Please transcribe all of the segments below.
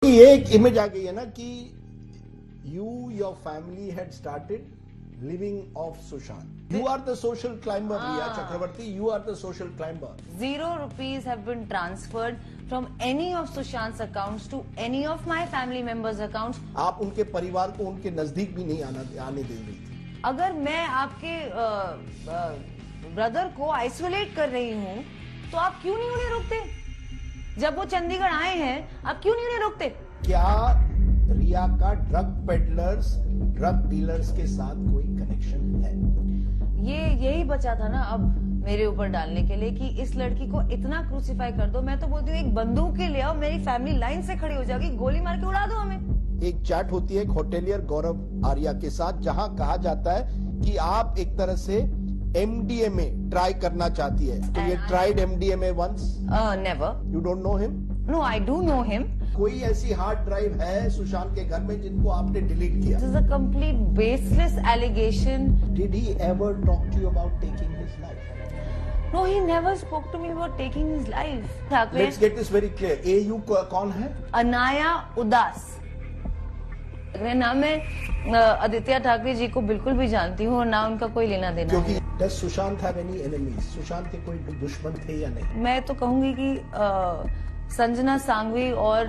एक इमेज आ गई है ना कि your family had started living off Sushant. You are the social climber, Riya Chakravarti. You are the social climber. 0 rupees have been transferred from any of Sushant's accounts to any of my family members' accounts. आप उनके परिवार को उनके नजदीक भी नहीं आने दे रही थी. अगर मैं आपके ब्रदर को आइसोलेट कर रही हूँ तो आप क्यों नहीं उन्हें रोकते? जब वो चंडीगढ़ आए हैं आप क्यों नहीं उन्हें रोकते? क्या रिया का ड्रग डीलर्स के साथ कोई कनेक्शन है? यही बचा था ना अब मेरे ऊपर डालने के लिए कि इस लड़की को इतना क्रूसिफाई कर दो. मैं तो बोलती हूँ एक बंदूक के ले आओ, मेरी फैमिली लाइन से खड़ी हो जाएगी, गोली मार के उड़ा दो हमें. एक चैट होती है होटेलियर गौरव आर्या के साथ जहां कहा जाता है कि आप एक तरह से एमडीएमए ट्राई करना चाहती है. तो ये tried MDMA once? Never. You don't know him? No, I do know him. कोई ऐसी हार्ड ड्राइव है सुशांत के घर में जिनको आपने डिलीट किया? This is a complete baseless allegation. Did he ever talk to you about taking his life? No, he never spoke to me about taking his life. Let's get this very clear. AU कौन है? अनाया उदास. ना मैं आदित्य ठाकरे जी को बिल्कुल भी जानती हूँ और ना उनका कोई लेना देना. क्योंकि does Sushant have any enemies? Sushant के कोई दुश्मन थे या नहीं? मैं तो कहूंगी कि संजना सांघवी और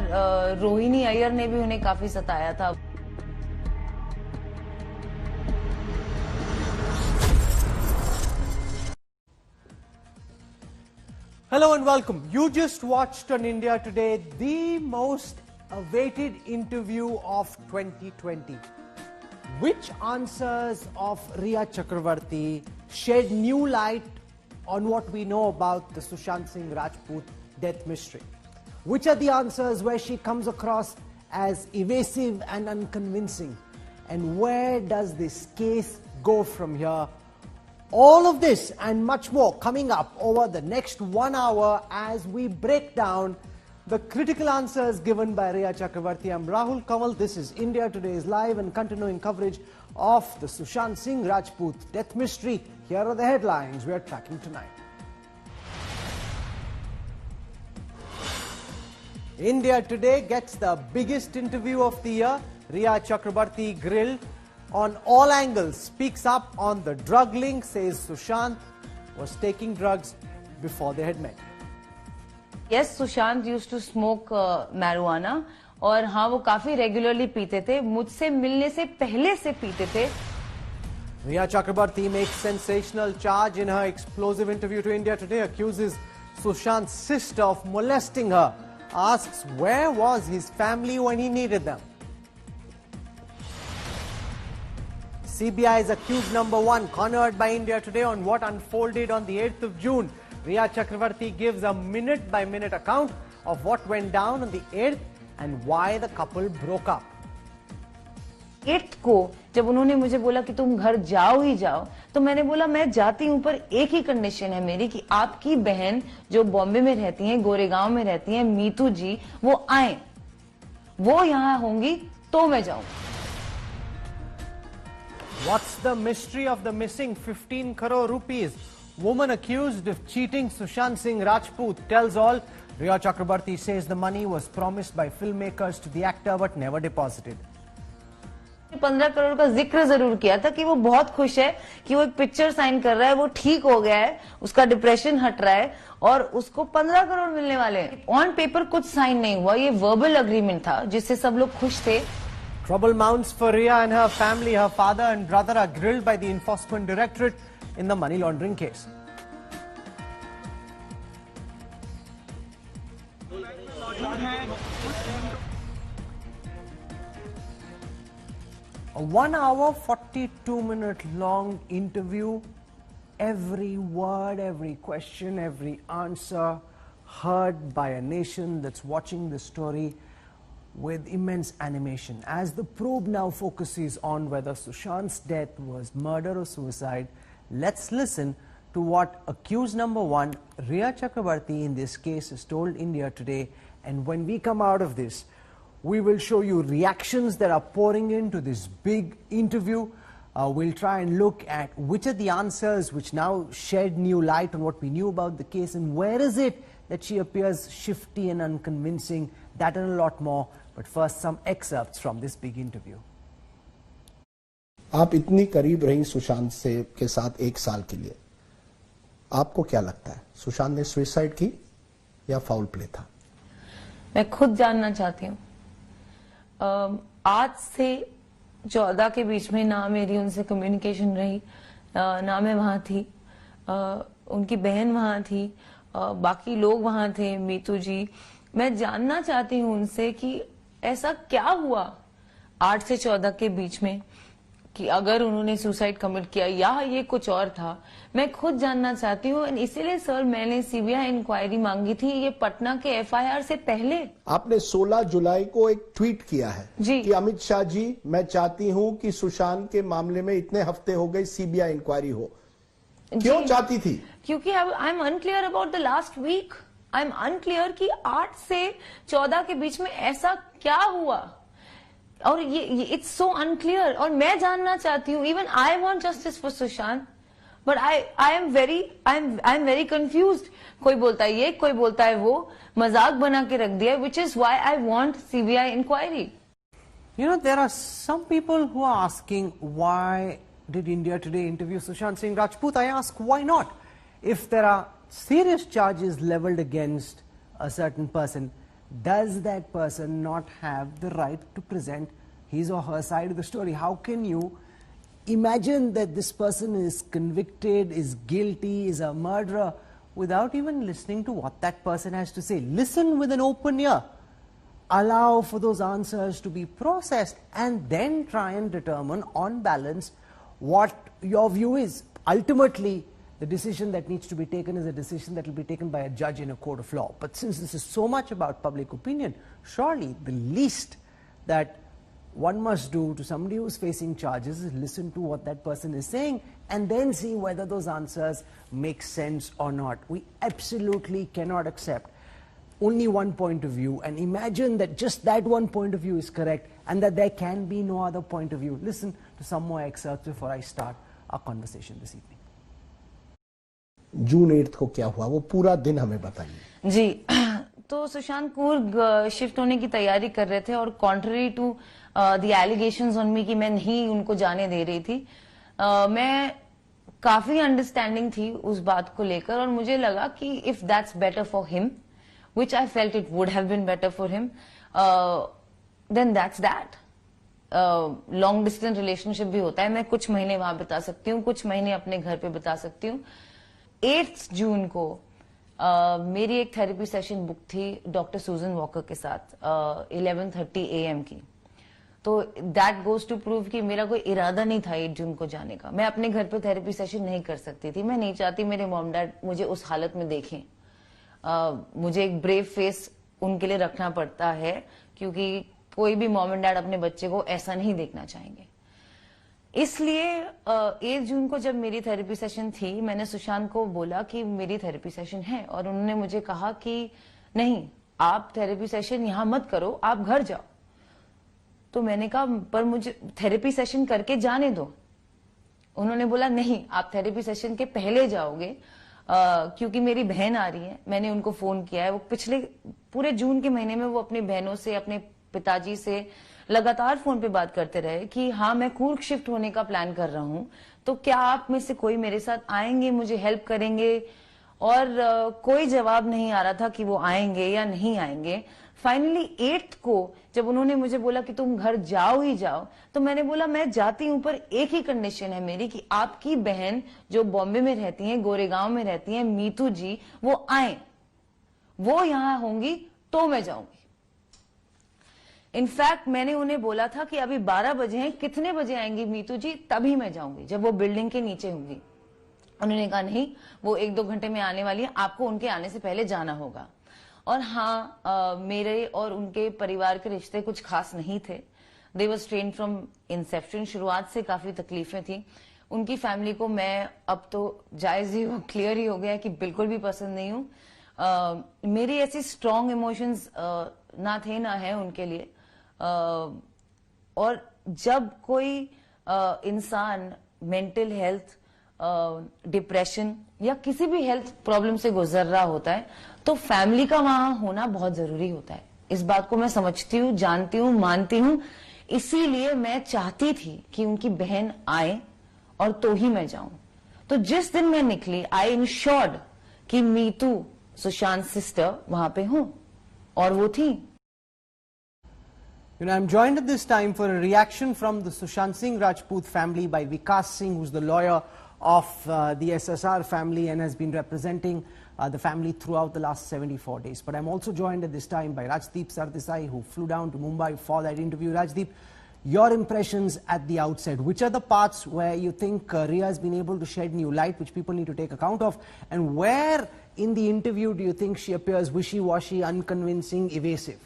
रोहिणी अय्यर ने भी उन्हें काफी सताया था. Hello and welcome. You just watched on India Today the most awaited interview of 2020. Which answers of Riya Chakravarti shed new light on what we know about the Sushant Singh Rajput death mystery? Which are the answers where she comes across as evasive and unconvincing? And where does this case go from here? All of this and much more coming up over the next 1 hour as we break down the critical answers given by Riya Chakravarti. I'm Rahul Kamal. This is India Today's live and continuing coverage of the Sushant Singh Rajput death mystery. Here are the headlines we are tracking tonight. India Today gets the biggest interview of the year. Riya Chakrabarti grilled on all angles, speaks up on the drug link, says Sushant was taking drugs before they had met. Yes, Sushant used to smoke marijuana और हाँ वो काफी regularly पीते थे. मुझसे मिलने से पहले से पीते थे. Riya Chakrabarti makes sensational charge in her explosive interview to India Today, accuses Sushant's sister of molesting her. Asks where was his family when he needed them. CBI's accused number 1 cornered by India Today on what unfolded on the 8th of June. Riya Chakravarti gives a minute-by-minute account of what went down on the 8th and why the couple broke up. 8th को जब उन्होंने मुझे बोला कि तुम घर जाओ ही जाओ तो मैंने बोला मैं जाती हूँ पर एक ही कंडीशन है मेरी कि आपकी बहन जो बॉम्बे में रहती हैं, गोरेगांव में रहती हैं, मीतू जी, वो आए, वो यहाँ होंगी तो मैं जाऊँ. What's the mystery of the missing 15 crore rupees? Woman accused of cheating Sushant Singh Rajput tells all. Riya Chakrabarti says the money was promised by filmmakers to the actor but never deposited. 15 crore का जिक्र जरूर किया था कि वो बहुत खुश है कि वो एक पिक्चर साइन कर रहा है, वो ठीक हो गया है, उसका डिप्रेशन हट रहा है और उसको 15 करोड़ मिलने वाले हैं. ऑन पेपर कुछ साइन नहीं हुआ, ये वर्बल अग्रीमेंट था जिससे सब लोग खुश थे. Trouble mounts for Riya and her family. Her father and brother are grilled by the Enforcement Directorate in the money laundering case. A 1 hour, 42-minute long interview. Every word, every question, every answer heard by a nation that's watching the story with immense animation. As the probe now focuses on whether Sushant's death was murder or suicide, let's listen to what accused number 1, Riya Chakrabarti in this case, has told India Today. And when we come out of this, we will show you reactions that are pouring into this big interview. We'll try and look at which are the answers which now shed new light on what we knew about the case and where is it that she appears shifty and unconvincing. That and a lot more But first, some excerpts from this big interview. आप इतनी करीब रही सुशांत से के साथ 1 साल के लिए, आपको क्या लगता है सुशांत ने सुसाइड की या फाउल प्ले था? मैं खुद जानना चाहती हूँ। आज से 14 के बीच में ना मेरी उनसे कम्युनिकेशन रही, ना मैं वहां थी, उनकी बहन वहां थी, बाकी लोग वहां थे, मीतू जी। मैं जानना चाहती हूँ उनसे कि ऐसा क्या हुआ 8 से 14 के बीच में कि अगर उन्होंने सुसाइड कमिट किया या ये कुछ और था। मैं खुद जानना चाहती हूँ। इसीलिए सर मैंने सीबीआई इंक्वायरी मांगी थी, ये पटना के एफआईआर से पहले। आपने 16 जुलाई को एक ट्वीट किया है जी कि अमित शाह जी, मैं चाहती हूं कि सुशांत के मामले में इतने हफ्ते हो गए सीबीआई इंक्वायरी हो। क्यों चाहती थी? क्योंकि I am unclear about the last week. I am unclear कि 8 से 14 के बीच में ऐसा क्या हुआ, और ये इट्स सो अनक्लियर। और मैं जानना चाहती हूँ, even I want justice for Sushant, but I am very confused. कोई बोलता है ये, कोई बोलता है वो, मजाक बना के रख दिया, which is why I want CBI inquiry. You know, there are some people who are asking, why did India Today interview Sushant Singh Rajput? I ask, why not? If there are serious charges leveled against a certain person, does that person not have the right to present his or her side of the story? How can you imagine that this person is convicted, is guilty, is a murderer, without even listening to what that person has to say? Listen with an open ear. Allow for those answers to be processed, and then try and determine on balance what your view is. Ultimately, the decision that needs to be taken is a decision that will be taken by a judge in a court of law. But since this is so much about public opinion, surely the least that one must do to somebody who's facing charges is listen to what that person is saying and then see whether those answers make sense or not. We absolutely cannot accept only one point of view and imagine that just that one point of view is correct and that there can be no other point of view. Listen to some more excerpts before I start our conversation this evening. जून 8 को क्या हुआ, वो पूरा दिन हमें बताइए। जी, तो Sushant Coorg shift होने की तैयारी कर रहे थे और contrary to the allegations on me कि मैं नहीं उनको जाने दे रही थी, मैं काफी अंडरस्टैंडिंग थी उस बात को लेकर, और मुझे लगा कि if that's better for him, which I felt it would have been better for him, then that's that. Long distance relationship भी होता है, मैं कुछ महीने वहां बिता सकती हूँ, कुछ महीने अपने घर पे बिता सकती हूँ। 8 जून को मेरी एक थेरेपी सेशन बुक थी डॉक्टर सुजन वॉकर के साथ 11:30 AM की। तो दैट गोज टू प्रूव कि मेरा कोई इरादा नहीं था 8 जून को जाने का। मैं अपने घर पे थेरेपी सेशन नहीं कर सकती थी, मैं नहीं चाहती मेरे मॉम डैड मुझे उस हालत में देखें। मुझे एक ब्रेव फेस उनके लिए रखना पड़ता है, क्योंकि कोई भी मॉम एंड डैड अपने बच्चे को ऐसा नहीं देखना चाहेंगे। इसलिए 8 जून को जब मेरी थेरेपी सेशन थी, मैंने सुशांत को बोला कि मेरी थेरेपी सेशन है, और उन्होंने मुझे कहा कि नहीं, आप थेरेपी सेशन यहां मत करो, आप घर जाओ। तो मैंने कहा पर मुझे थेरेपी सेशन करके जाने दो। उन्होंने बोला नहीं, आप थेरेपी सेशन के पहले जाओगे, क्योंकि मेरी बहन आ रही है। मैंने उनको फोन किया है, वो पिछले पूरे जून के महीने में वो अपनी बहनों से, अपने पिताजी से लगातार फोन पे बात करते रहे कि हाँ मैं कूर्ग शिफ्ट होने का प्लान कर रहा हूं, तो क्या आप में से कोई मेरे साथ आएंगे, मुझे हेल्प करेंगे। और कोई जवाब नहीं आ रहा था कि वो आएंगे या नहीं आएंगे। फाइनली 8 को जब उन्होंने मुझे बोला कि तुम घर जाओ ही जाओ, तो मैंने बोला मैं जाती हूं, पर एक ही कंडीशन है मेरी कि आपकी बहन जो बॉम्बे में रहती हैं, गोरेगांव में रहती हैं, मीतू जी, वो आए, वो यहां होंगी तो मैं जाऊंगी। इनफैक्ट मैंने उन्हें बोला था कि अभी 12 बजे हैं, कितने बजे आएंगी मीतू जी, तभी मैं जाऊंगी जब वो बिल्डिंग के नीचे होंगी। उन्होंने कहा नहीं, वो 1-2 घंटे में आने वाली है, आपको उनके आने से पहले जाना होगा। और हाँ, मेरे और उनके परिवार के रिश्ते कुछ खास नहीं थे। दे वर स्ट्रेन्ड फ्रॉम इंसेप्शन। शुरुआत से काफी तकलीफें थी। उनकी फैमिली को मैं अब तो जायज ही हो, क्लियर ही हो गया कि बिल्कुल भी पसंद नहीं हूं। मेरी ऐसी स्ट्रॉन्ग इमोशंस ना थे ना है उनके लिए। और जब कोई इंसान मेंटल हेल्थ, डिप्रेशन या किसी भी हेल्थ प्रॉब्लम से गुजर रहा होता है, तो फैमिली का वहां होना बहुत जरूरी होता है। इस बात को मैं समझती हूँ, जानती हूँ, मानती हूँ। इसीलिए मैं चाहती थी कि उनकी बहन आए और तो ही मैं जाऊं। तो जिस दिन मैं निकली, आई इंश्योर्ड कि मीतू, सुशांत सिस्टर वहां पे हूं, और वो थी। You know, I'm joined at this time for a reaction from the Sushant Singh Rajput family by Vikas Singh, who's the lawyer of the SSR family and has been representing the family throughout the last 74 days. But I'm also joined at this time by Rajdeep Sardesai, who flew down to Mumbai for that interview. Rajdeep, your impressions at the outset. Which are the parts where you think Rhea has been able to shed new light, which people need to take account of? And where in the interview do you think she appears wishy-washy, unconvincing, evasive?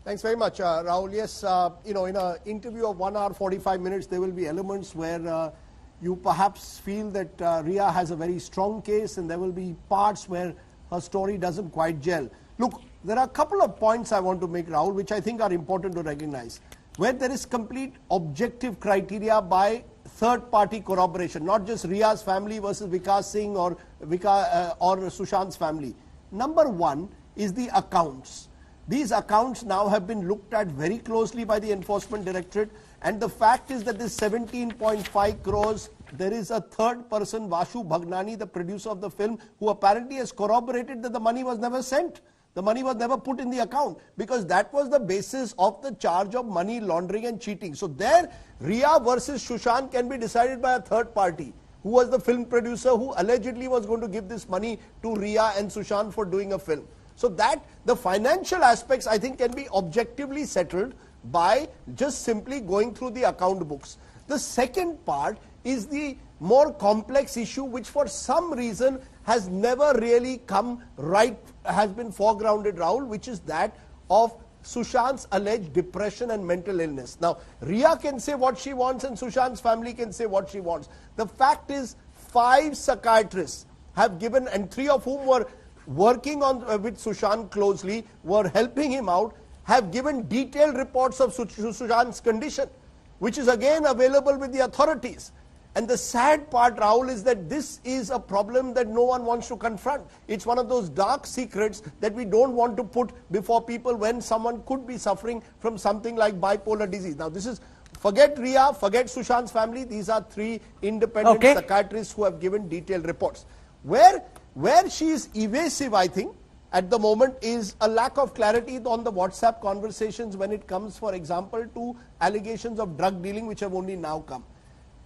Thanks very much, Rahul. Yes, you know, in an interview of 1 hour 45 minutes, there will be elements where you perhaps feel that Rhea has a very strong case, and there will be parts where her story doesn't quite gel. Look, there are a couple of points I want to make, Rahul, which I think are important to recognize. Where there is complete objective criteria by third-party corroboration, not just Rhea's family versus Vikas Singh or Sushant's family. Number one is the accounts. These accounts now have been looked at very closely by the Enforcement Directorate, and the fact is that this 17.5 crores, there is a third person, Vashu Bhagnani, the producer of the film, who apparently has corroborated that the money was never sent. The money was never put in the account, because that was the basis of the charge of money laundering and cheating. So there, Rhea versus Sushant can be decided by a third party, who was the film producer who allegedly was going to give this money to Rhea and Sushant for doing a film. So that the financial aspects, I think, can be objectively settled by just simply going through the account books. The second part is the more complex issue, which for some reason has never really come right, has been foregrounded, Rahul, which is that of Sushant's alleged depression and mental illness. Now, Rhea can say what she wants and Sushant's family can say what she wants. The fact is, 5 psychiatrists have given, and 3 of whom were working on with Sushant closely, were helping him out, have given detailed reports of Sushant's condition, which is again available with the authorities. And the sad part, Rahul, is that this is a problem that no one wants to confront. It's one of those dark secrets that we don't want to put before people when someone could be suffering from something like bipolar disease. Now, this is, forget Rhea, forget Sushant's family. These are 3 independent psychiatrists who have given detailed reports. Where she is evasive, I think, at the moment, is a lack of clarity on the WhatsApp conversations when it comes, for example, to allegations of drug dealing, which have only now come.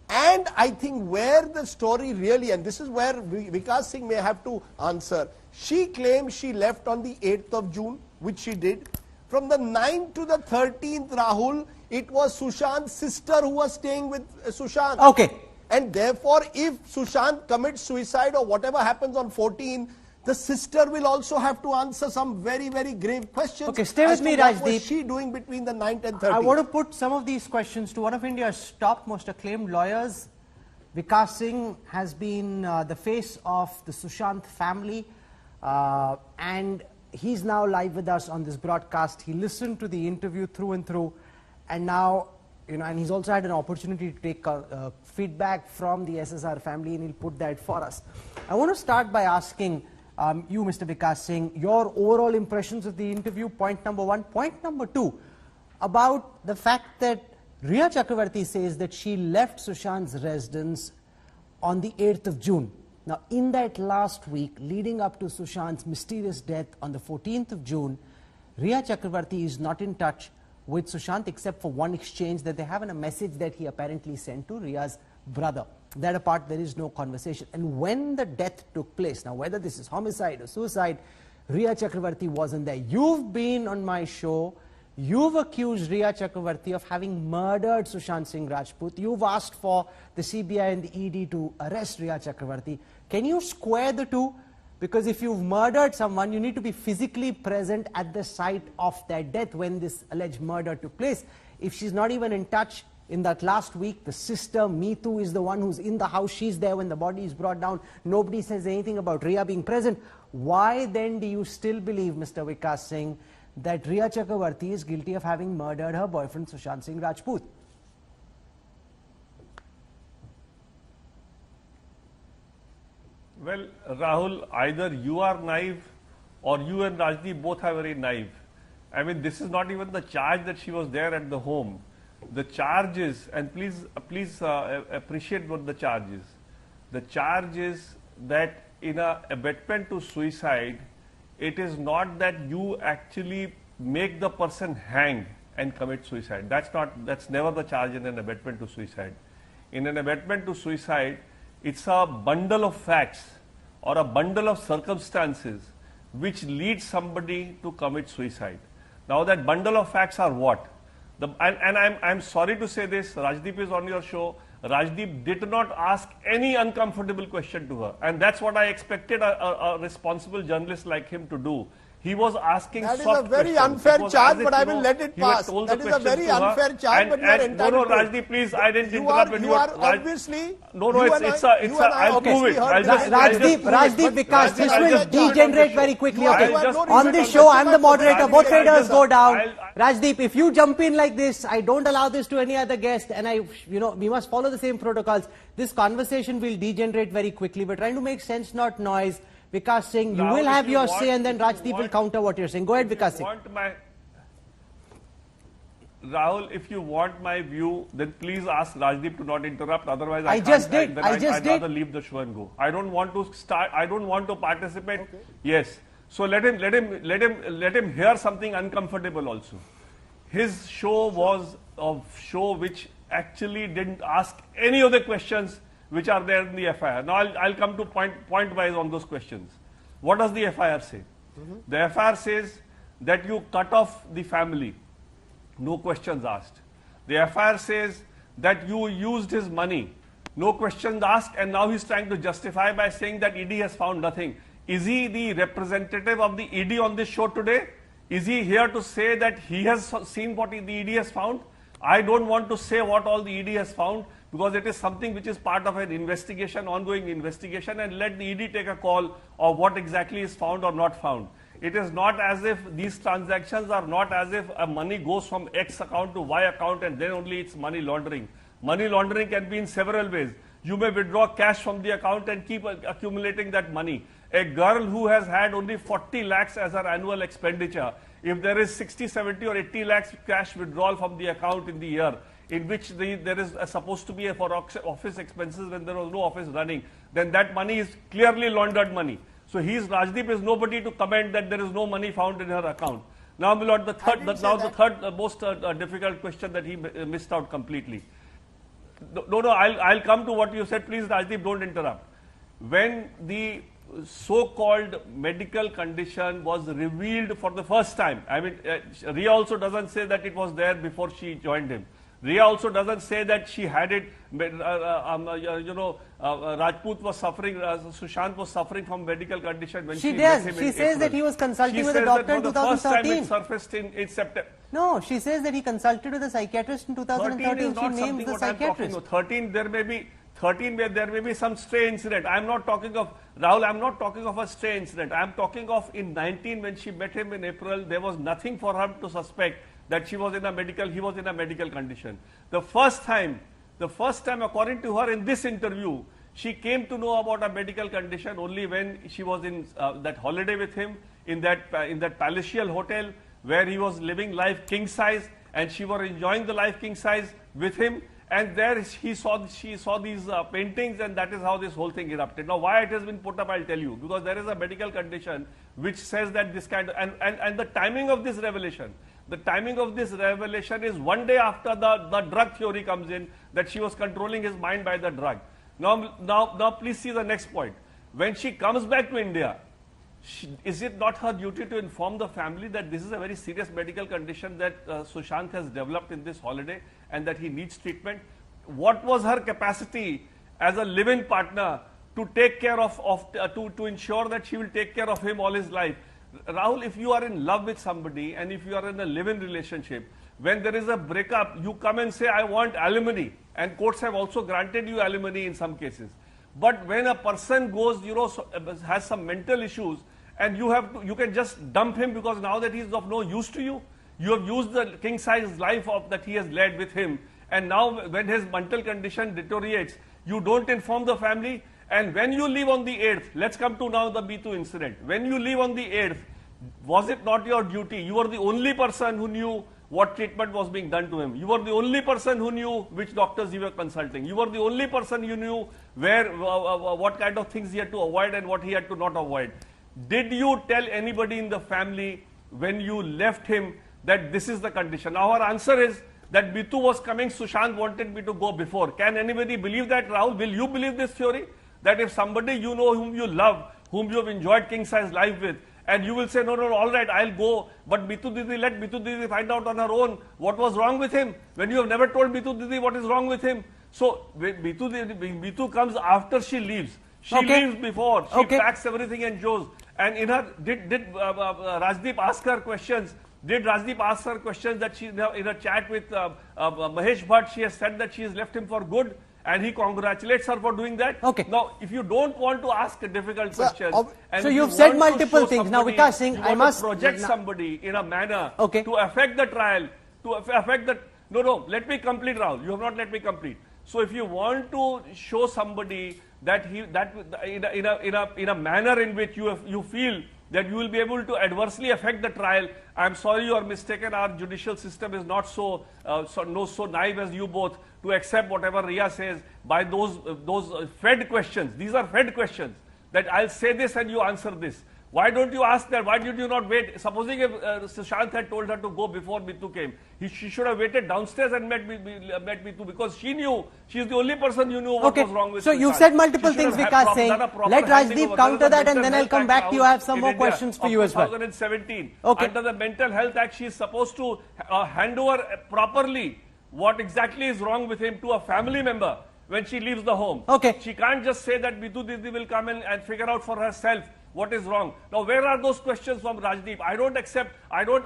And I think where the story really, and this is where Vikas Singh may have to answer, she claims she left on the 8th of June, which she did. From the 9th to the 13th, Rahul, it was Sushant's sister who was staying with Sushant. Okay. And therefore, if Sushant commits suicide or whatever happens on 14, the sister will also have to answer some very, very grave questions. Okay, stay with me, Rajdeep. What was she doing between the 9th and 13th? I want to put some of these questions to one of India's top, most acclaimed lawyers. Vikas Singh has been the face of the Sushant family, and he's now live with us on this broadcast. He listened to the interview through and through, and now, you know, and he's also had an opportunity to take feedback from the SSR family, and he'll put that for us. I want to start by asking you, Mr. Vikas Singh, your overall impressions of the interview, point number 1. Point number 2, about the fact that Rhea Chakravarti says that she left Sushant's residence on the 8th of June. Now, in that last week leading up to Sushant's mysterious death on the 14th of June, Rhea Chakravarti is not in touch with Sushant except for one exchange that they have in a message that he apparently sent to Rhea's brother. That apart, there is no conversation. And when the death took place, now whether this is homicide or suicide, Rhea Chakravarti wasn't there. You've been on my show. You've accused Rhea Chakravarti of having murdered Sushant Singh Rajput. You've asked for the CBI and the ED to arrest Rhea Chakravarti. Can you square the two? Because if you've murdered someone, you need to be physically present at the site of that death when this alleged murder took place. If she's not even in touch in that last week, the sister, Meetu, is the one who's in the house. She's there when the body is brought down. Nobody says anything about Rhea being present. Why then do you still believe, Mr. Vikas Singh, that Rhea Chakravarti is guilty of having murdered her boyfriend, Sushant Singh Rajput? Well, Rahul, either you are naive or you and Rajdeep both are very naive. I mean, this is not even the charge that she was there at the home. The charge is, and please appreciate what the charge is. The charge is that in a abetment to suicide, it is not that you actually make the person hang and commit suicide. That's never the charge in an abetment to suicide. In an abetment to suicide, it's a bundle of facts or a bundle of circumstances which lead somebody to commit suicide. Now that bundle of facts are what? I'm sorry to say this, Rajdeep is on your show. Rajdeep did not ask any uncomfortable question to her, and that's what I expected a responsible journalist like him to do. He was asking that is soft a very questions. unfair It was charge, as if, but I you will know, let it he had pass. told the That is a questions very to her. unfair charge, but you are entitled no, to it. Rajdeep, please, I didn't You interrupt are, when you you are were- obviously. No, you and it's I- a, you and I I'll prove obviously it. heard I'll just, that. I'll just Rajdeep, prove it. Rajdeep, because Rajdeep, this I'll will just prove it on the degenerate show. very quickly. You Okay, have no on reason this to show, I'm the justify moderator. Rajdeep, Both I'll traders just- go down. I'll- Rajdeep, if you jump in like this, I don't allow this to any other guest, and we must follow the same protocols. This conversation will degenerate very quickly. We're trying to make sense, not noise. Vikas Singh, you Rahul, will if have you your want- say, and then if you Rajdeep will want- counter what you're saying. Go ahead, Vikas Singh. Rahul, if you want my view, then please ask Rajdeep to not interrupt. Otherwise, I can't- just did. then I just I'd did. rather leave the show and go. I don't want to start. I don't want to participate. Okay. Yes. So let him hear something uncomfortable also. His show was a show which actually didn't ask any of the questions which are there in the FIR. Now I'll come to point wise on those questions. What does the FIR say? The FIR says that you cut off the family. No questions asked. The FIR says that you used his money. No questions asked, and now he's trying to justify by saying that ED has found nothing. Is he the representative of the ED on this show today? Is he here to say that he has seen what the ED has found? I don't want to say what all the ED has found, because it is something which is part of an investigation, ongoing investigation, and let the ED take a call of what exactly is found or not found. It is not as if these transactions are not as if money goes from X account to Y account and then only it's money laundering. Money laundering can be in several ways. You may withdraw cash from the account and keep accumulating that money. A girl who has had only 40 lakhs as her annual expenditure, if there is 60, 70 or 80 lakhs cash withdrawal from the account in the year, in which there is supposed to be for office expenses when there was no office running, then that money is clearly laundered money. So Rajdeep is nobody to comment that there is no money found in her account. Now, my lord, the third most difficult question that he missed out completely. No, I'll come to what you said. Please, Rajdeep, don't interrupt. When the so-called medical condition was revealed for the first time, I mean, Ria also doesn't say that it was there before she joined him. Ria also doesn't say that she had it, Rajput was suffering, Sushant was suffering from medical condition when she met him in She says April. that he was consulting She with a says doctor that in for the first time 2013. it surfaced in September. No, she says that he consulted with a psychiatrist in 2013. 13 is She not names something the what I'm talking psychiatrist. about. 13 there may be some stray incident. I'm not talking of, Rahul, I'm not talking of a stray incident. I'm talking of in 19 when she met him in April, there was nothing for her to suspect that he was in a medical condition. The first time according to her in this interview, she came to know about a medical condition only when she was in that holiday with him in that palatial hotel where he was living life king size and she was enjoying the life king size with him, and there she saw these paintings, and that is how this whole thing erupted. Now why it has been put up, I'll tell you, because there is a medical condition which says that this kind of, and the timing of this revelation is one day after the drug theory comes in, that she was controlling his mind by the drug. Now please see the next point. When she comes back to India, is it not her duty to inform the family that this is a very serious medical condition that Sushant has developed in this holiday and that he needs treatment? What was her capacity as a live-in partner to take care to ensure that she will take care of him all his life? Rahul, if you are in love with somebody and if you are in a live-in relationship, when there is a breakup, you come and say, I want alimony, and courts have also granted you alimony in some cases. But when a person goes, has some mental issues, and you can just dump him because now that he is of no use to you, you have used the king size life that he has led with him, and now when his mental condition deteriorates, you don't inform the family. And when you leave on the 8th, let's come to now the B2 incident. When you leave on the 8th, Was it not your duty? You were the only person who knew what treatment was being done to him. You were the only person who knew which doctors you were consulting. You were the only person who knew where, what kind of things he had to avoid and what he had to not avoid. Did you tell anybody in the family when you left him that this is the condition? Now our answer is that Mitu was coming, Sushant wanted me to go before. Can anybody believe that, Rahul? Will you believe this theory? That if somebody you know whom you love, whom you have enjoyed king size life with, and you will say, no, all right, I'll go, but Mitu Didi, let Mitu Didi find out on her own what was wrong with him, when you have never told Mitu Didi what is wrong with him. So, when Mitu comes after she leaves. She leaves before. She packs everything and goes. And in her, did Rajdeep ask her questions? Did Rajdeep ask her questions that she, in a chat with Mahesh Bhatt, she has said that she has left him for good? And he congratulates her for doing that. Okay. Now, if you don't want to ask difficult questions, and so if you've you said want to multiple show things. Now, somebody, Vikas Singh, you I want must to project somebody in a manner Okay. to affect the trial, to affect the. No, let me complete, Rahul. You have not let me complete. So, if you want to show somebody that in a manner in which you feel that you will be able to adversely affect the trial, I'm sorry you are mistaken. Our judicial system is not so naive as you both to accept whatever Ria says by those fed questions. These are fed questions that I'll say this and you answer this. Why don't you ask that? Why did you not wait? Supposing if Sushant had told her to go before Mitu came, she should have waited downstairs and met Mitu, because she knew, she's the only person who knew what was wrong with So Sushant. you've said multiple things, Vikas Singh. Let Rajdeep counter that and then I'll come back to you. I have some more questions for you as well. 2017. Okay. Under the Mental Health Act, she is supposed to hand over properly what exactly is wrong with him to a family member when she leaves the home. Okay. She can't just say that Mitu Didi will come in and figure out for herself what is wrong. Now, where are those questions from Rajdeep? I don't accept. I don't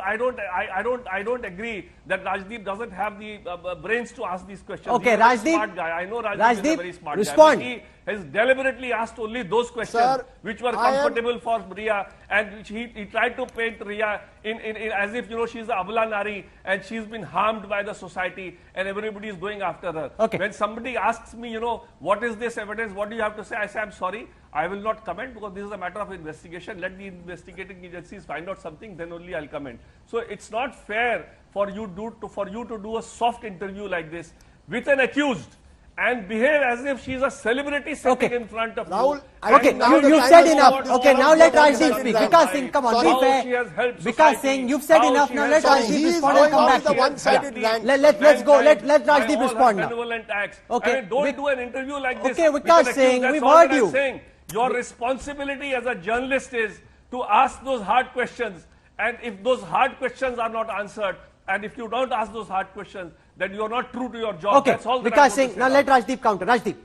agree that Rajdeep doesn't have the brains to ask these questions. Okay, He's a very Rajdeep. smart guy. I know Rajdeep is a very smart respond. guy. But he has deliberately asked only those questions Sir, which were comfortable for Ria, and which he tried to paint Ria in as if she's a Abla Nari and she's been harmed by the society and everybody is going after her. Okay. When somebody asks me, what is this evidence? What do you have to say? I say, I'm sorry. I will not comment because this is a matter of investigation. Let the investigating agencies find out something, then only I'll comment. So it's not fair for you to do a soft interview like this with an accused and behave as if she's a celebrity sitting in front of Rahul, you. Okay, you've said enough. Okay, now let Rajdeep speak. Vikas Singh, come on, be How fair. she has helped Vikas society, Singh, you've said how enough. she Now has let helped Rajdeep he is respond going and come on back with to the you. one-sided Yeah. rant. Let's go. Let Rajdeep respond now. Benevolent acts. Okay, I mean, don't do an interview like this. Okay, with Vikas an accused. Singh, That's we've all heard that I'm you. saying. Your responsibility as a journalist is to ask those hard questions, and if those hard questions are not answered, and if you don't ask those hard questions, then you are not true to your job. Okay, That's all that Vikas Singh, now let Rajdeep. Rajdeep counter. Rajdeep.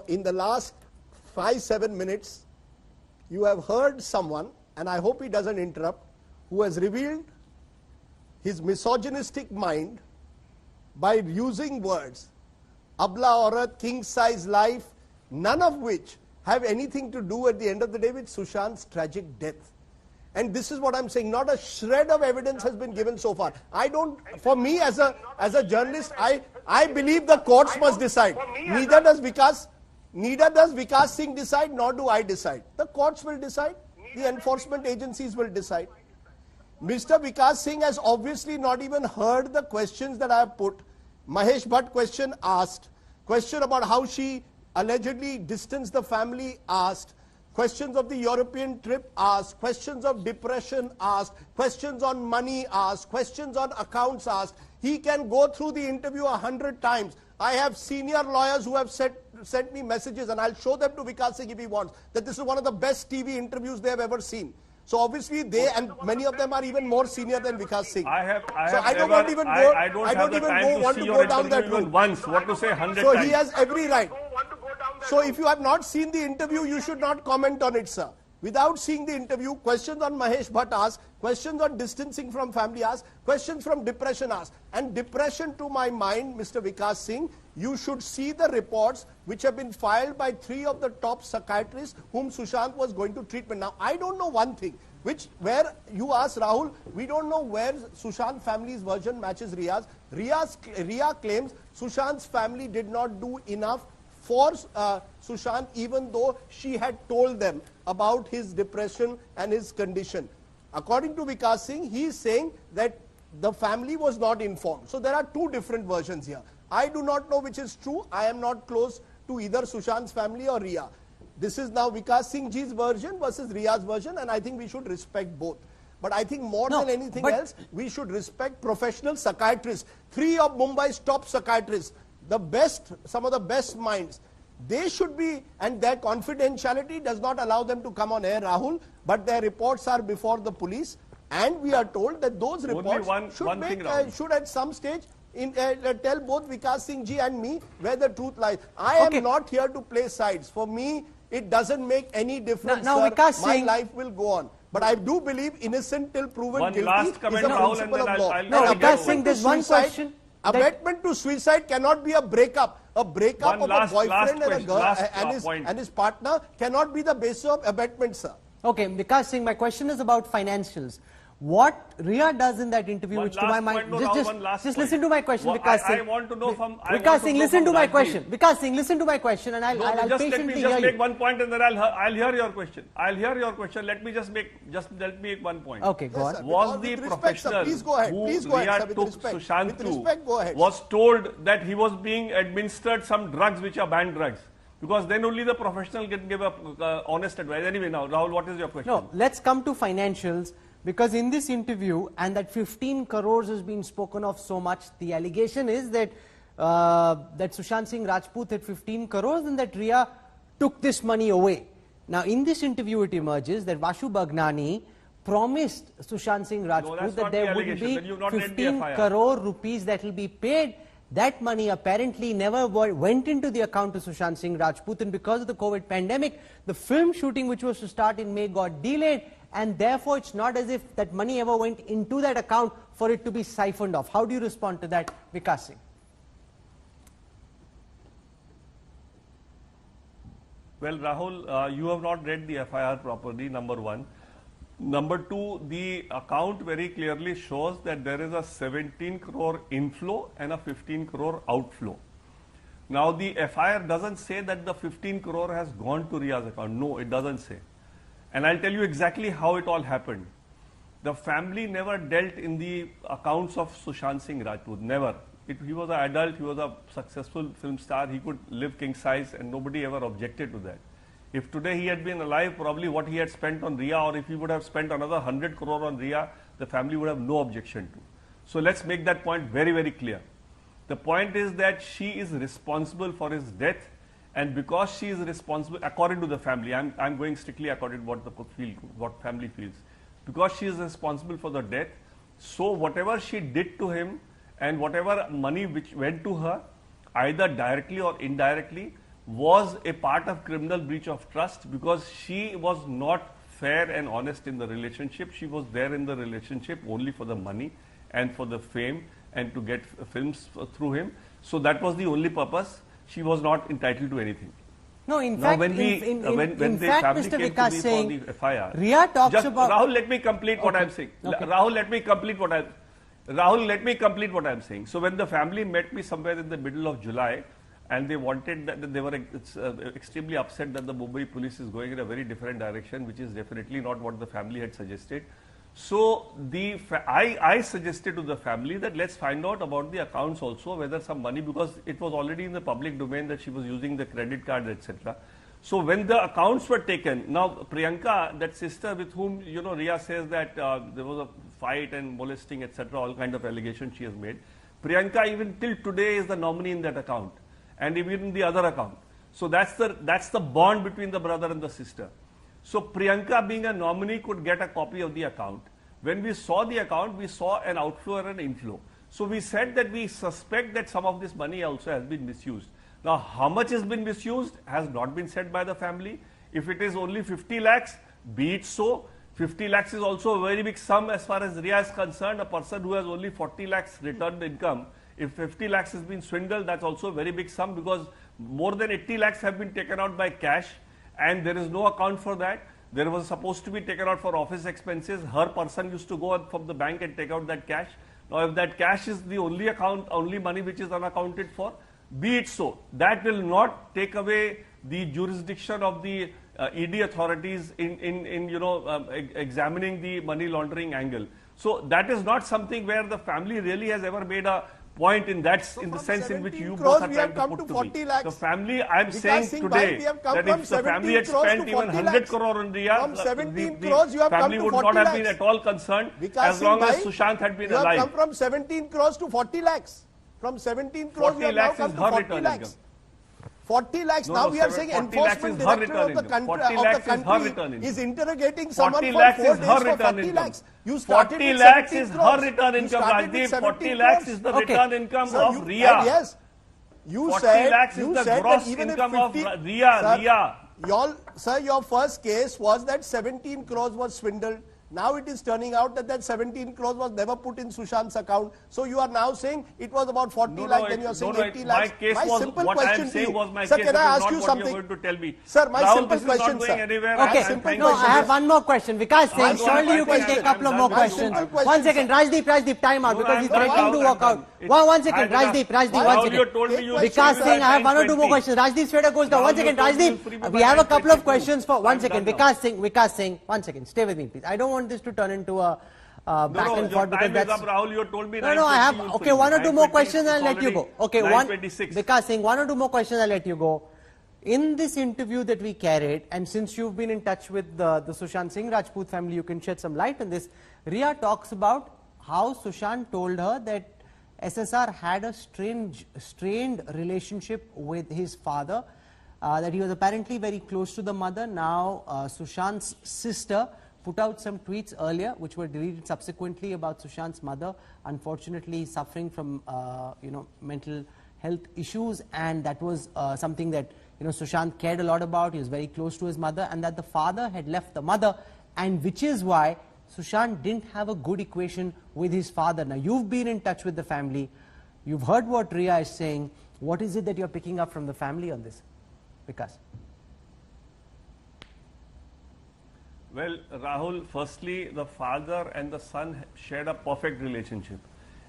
In the last 5-7 minutes, you have heard someone, and I hope he doesn't interrupt, who has revealed his misogynistic mind by using words, Abla Aurat, king size life, none of which have anything to do at the end of the day with Sushant's tragic death. And this is what I'm saying, not a shred of evidence has been given so far. For me as a journalist, I believe the courts must decide. Neither does Vikas Singh decide, nor do I decide. The courts will decide, the enforcement agencies will decide. Mr. Vikas Singh has obviously not even heard the questions that I have put. Mahesh Bhatt question asked, question about how she allegedly distanced the family asked, questions of the European trip asked, questions of depression asked, questions on money asked, questions on accounts asked. He can go through the interview 100 times. I have senior lawyers who have sent me messages, and I'll show them to Vikas Singh if he wants, that this is one of the best TV interviews they have ever seen. So obviously they, and many of them are even more senior than Vikas Singh. I don't want even to go down that route. Once, what to say 100 So times. he has every right. So if you have not seen the interview, you should not comment on it, sir. Without seeing the interview, questions on Mahesh Bhatt asked, questions on distancing from family asked, questions from depression asked. And depression, to my mind, Mr. Vikas Singh, you should see the reports which have been filed by 3 of the top psychiatrists whom Sushant was going to treatment. Now, I don't know one thing, where you asked Rahul, we don't know where Sushant family's version matches Ria's. Ria claims Sushant's family did not do enough for Sushant, even though she had told them about his depression and his condition. According to Vikas Singh, he is saying that the family was not informed. So there are two different versions here. I do not know which is true. I am not close to either Sushant's family or Rhea. This is now Vikas Singh Ji's version versus Rhea's version, and I think we should respect both. But I think more than anything else, we should respect professional psychiatrists. 3 of Mumbai's top psychiatrists, the best, some of the best minds. They should be, and their confidentiality does not allow them to come on air, Rahul, but their reports are before the police, and we are told that those reports should at some stage tell both Vikas Singh Ji and me where the truth lies. I am not here to play sides. For me, it doesn't make any difference. Now Vikas Singh, my life will go on. But I do believe innocent till proven One guilty last comment, is a Rahul, principle and of law. then no, I'll Vikas Singh, there's one question. Abetment to suicide cannot be a breakup. A breakup One of a boyfriend and a girl point. and his partner cannot be the basis of abetment, sir. Okay, Vikas Singh, my question is about financials. What Rhea does in that interview, which to my mind, just listen to my question, Vikas Singh. I want to know from Vikas Singh, listen to my question. Vikas Singh, listen to my question, and I'll patiently hear you. Just make one point, and then I'll hear your question. I'll hear your question. Let me let me make one point. Okay, go on. Was the professional who Rhea took Sushant to was told that he was being administered some drugs which are banned drugs? Because then only the professional can give a honest advice. Anyway, now Rahul, what is your question? No, let's come to financials. Because in this interview, and that 15 crores has been spoken of so much, the allegation is that that Sushant Singh Rajput had 15 crores and that Rhea took this money away. Now, in this interview, it emerges that Vashu Bhagnani promised Sushant Singh Rajput that there would be 15 crore rupees that will be paid. That money apparently never went into the account of Sushant Singh Rajput, and because of the COVID pandemic, the film shooting, which was to start in May, got delayed. And therefore, it's not as if that money ever went into that account for it to be siphoned off. How do you respond to that, Vikas Singh? Well, Rahul, you have not read the FIR properly, number one. Number two, the account very clearly shows that there is a 17 crore inflow and a 15 crore outflow. Now, the FIR doesn't say that the 15 crore has gone to Rhea's account. No, it doesn't say. And I'll tell you exactly how it all happened. The family never dealt in the accounts of Sushant Singh Rajput, never. He was an adult, he was a successful film star, he could live king size and nobody ever objected to that. If today he had been alive, probably what he had spent on Rhea, or if he would have spent another 100 crore on Rhea, the family would have no objection to. So let's make that point very, very clear. The point is that she is responsible for his death. And because she is responsible, according to the family, I'm going strictly according to what family feels. Because she is responsible for the death, so whatever she did to him and whatever money which went to her, either directly or indirectly, was a part of criminal breach of trust, because she was not fair and honest in the relationship. She was there in the relationship only for the money and for the fame and to get films through him. So that was the only purpose. She was not entitled to anything. No, in fact, when the family Mr. came Vikas to me saying, for the FIR, Rhea talks about... Rahul, let me complete what I'm saying. Okay. Rahul, let me complete what I'm saying. So when the family met me somewhere in the middle of July, and they wanted that, they were extremely upset that the Mumbai police is going in a very different direction, which is definitely not what the family had suggested. So I suggested to the family that let's find out about the accounts also, whether some money, because it was already in the public domain that she was using the credit card, etc. So when the accounts were taken, now Priyanka, that sister with whom Rhea says that there was a fight and molesting, etc., all kind of allegations she has made. Priyanka even till today is the nominee in that account, and even in the other account. So that's the bond between the brother and the sister. So Priyanka, being a nominee, could get a copy of the account. When we saw the account, we saw an outflow and an inflow. So we said that we suspect that some of this money also has been misused. Now, how much has been misused has not been said by the family. If it is only 50 lakhs, be it so. 50 lakhs is also a very big sum as far as Rhea is concerned. A person who has only 40 lakhs returned income, if 50 lakhs has been swindled, that's also a very big sum, because more than 80 lakhs have been taken out by cash. And there is no account for that. There was supposed to be taken out for office expenses. Her person used to go out from the bank and take out that cash. Now, if that cash is the only money which is unaccounted for, Be it so. That will not take away the jurisdiction of the ED authorities in examining the money laundering angle. So that is not something where the family really has ever made a point in that, in the sense in which you both are trying to put to me. The family, I am saying today that if the family had spent even 100 crore on Rhea, the family would not have been at all concerned as long as Sushant had been alive. You have come from 17 crores to 40 lakhs. From 17 crores, 40 you have now lakhs come is to her 40 return lakhs. income. 40 lakhs. No, Now no, we are 40 saying lakhs enforcement is her director return of the income. country, 40 lakhs is her return income. is interrogating someone 40 for lakhs 4 is days her for return 40 income. lakhs. You started 40 with lakhs 17 is her crores. return You income, started with Rajdeep. 40 17 lakhs crores. is the Okay. return income Sir, of you- Rhea. and yes, you 40 said, lakhs is you the said gross that even income if of 50, Rhea. Sir, Rhea. Sir, your first case was that 17 crores was swindled. Now it is turning out that 17 crores was never put in Sushant's account. So you are now saying it was about 40 lakhs, then you are saying 80 lakhs. My case My was, simple what I question am to saying you. was my Sir, case. can It I is ask not you what something? you're going to tell me. Sir, my Rahul, simple this is question, not going sir. anywhere. My Okay, simple no, question I have is- one more question. Vikas Singh, My simple surely you can question- take a couple of I'm more done. questions. My simple One question, second, Rajdeep, time out No, because I'm he's done. threatening to I'm walk done. out. It's- One second, I had Rajdeep, Why- one Rahul, second. you told me you will Vikas free me Singh, by I have one or two more 9:20. questions. Rajdeep Sweda goes down. Rahul, One you second, told me you'll free me Rajdeep. by We have a couple of 9:22. questions for one I'm second. done now. Vikas Singh, one second. Stay with me, please. I don't want this to turn into a back No, and your forth because time is that's. up, Rahul. You told me No, I 9:20 have. you'll Okay, free me. one or two more 9:20, questions and I'll it's let you go. already Okay, 9:26. Vikas Singh, one or two more questions, I'll let you go. In this interview that we carried, and since you've been in touch with the Sushant Singh Rajput family, you can shed some light on this. Rhea talks about how Sushant told her that SSR had a strained relationship with his father, that he was apparently very close to the mother. Now, Sushant's sister put out some tweets earlier, which were deleted subsequently, about Sushant's mother, unfortunately suffering from mental health issues, and that was something that Sushant cared a lot about. He was very close to his mother, and that the father had left the mother, and which is why Sushant didn't have a good equation with his father. Now, you've been in touch with the family. You've heard what Rhea is saying. What is it that you're picking up from the family on this? Vikas. Well, Rahul, firstly, the father and the son shared a perfect relationship.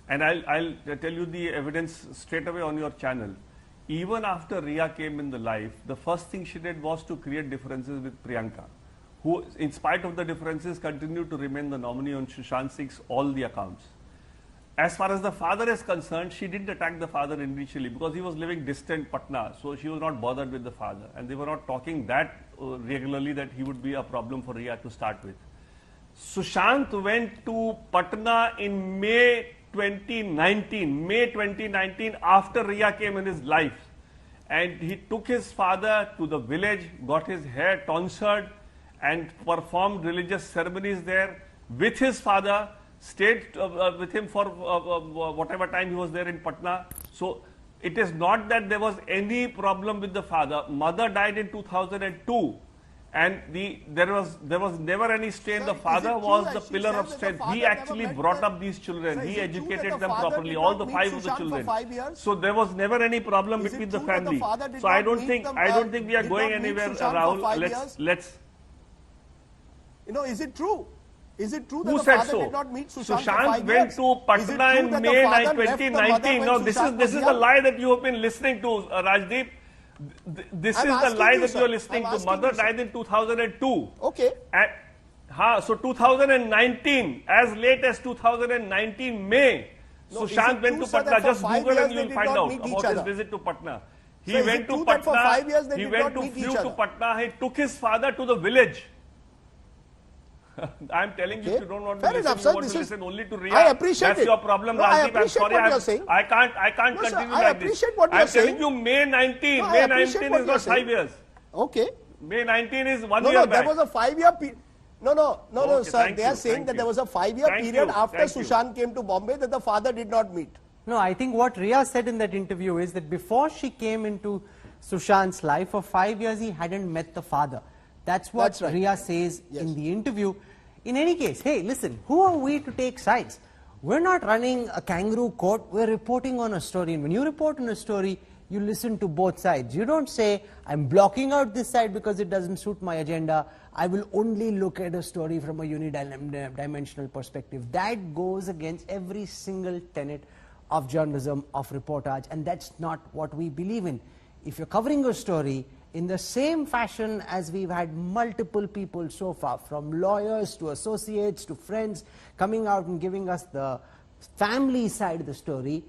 And I'll tell you the evidence straight away on your channel. Even after Rhea came in the life, the first thing she did was to create differences with Priyanka, who, in spite of the differences, continued to remain the nominee on Sushant Singh's all the accounts. As far as the father is concerned, she didn't attack the father initially because he was living distant Patna, so she was not bothered with the father, and they were not talking that regularly that he would be a problem for Rhea to start with. Sushant went to Patna in May 2019, after Rhea came in his life, and he took his father to the village, got his hair tonsured, and performed religious ceremonies there with his father. Stayed with him for whatever time he was there in Patna. So it is not that there was any problem with the father. Mother died in 2002, and there was never any strain. Sir, The is father it true was that the she pillar said of that the strength. father He never actually met brought the- up these children. Sir, He is it true that educated the them father properly, did all not the meet 5 of the Sushant for children. 5 years? So there was never any problem Is it between the true that the family. father did So I not don't meet think them, we are did going not meet anywhere, Sushant for Rahul. 5 years? Let's. Is it true? Is it true that Who the said father so? did not meet Sushant for Sushant 5 went years? to Is it Patna true in that the May father left the mother 2019. when Now Sushant this is was the young? lie that you have been listening to, Rajdeep. This I'm is the asking lie you, that sir. you are listening I'm to. asking Mother you, sir. died in 2002. Okay. So 2019, as late as 2019 May, No, is Sushant it went true, to sir, Patna. that for Just 5 Google years and they you'll did find not out meet each about his other? visit to Patna. He Sir, is went it to true that for Patna. 5 years they He did went not to meet each flew to other? Patna. He took his father to the village. I'm telling you, if you don't want to Fair listen, enough, you sir. want This to is- listen only to Rhea. I appreciate That's it. your problem, No, I Rajdeep. I'm appreciate sorry. what you're saying. I can't No, sir, continue I like this. appreciate what you're I'm telling saying. you, May 19. No, I May appreciate 19 what is you're not 5 saying. years. Okay. May 19 is 1 No, year no, back. there was a 5-year period. No, Okay, sir. thank They are you, saying thank that there you. was a 5-year Thank period you, after thank you. Sushant came to Bombay that the father did not meet. No, I think what Rhea said in that interview is that before she came into Sushant's life, for 5 years he hadn't met the father. That's what That's right. Rhea says Yes. in the interview. In any case, hey, listen, who are we to take sides? We're not running a kangaroo court, we're reporting on a story. And when you report on a story, you listen to both sides. You don't say, I'm blocking out this side because it doesn't suit my agenda. I will only look at a story from a unidimensional perspective. That goes against every single tenet of journalism, of reportage, and that's not what we believe in. If you're covering a story in the same fashion as we've had multiple people so far, from lawyers to associates to friends, coming out and giving us the family side of the story,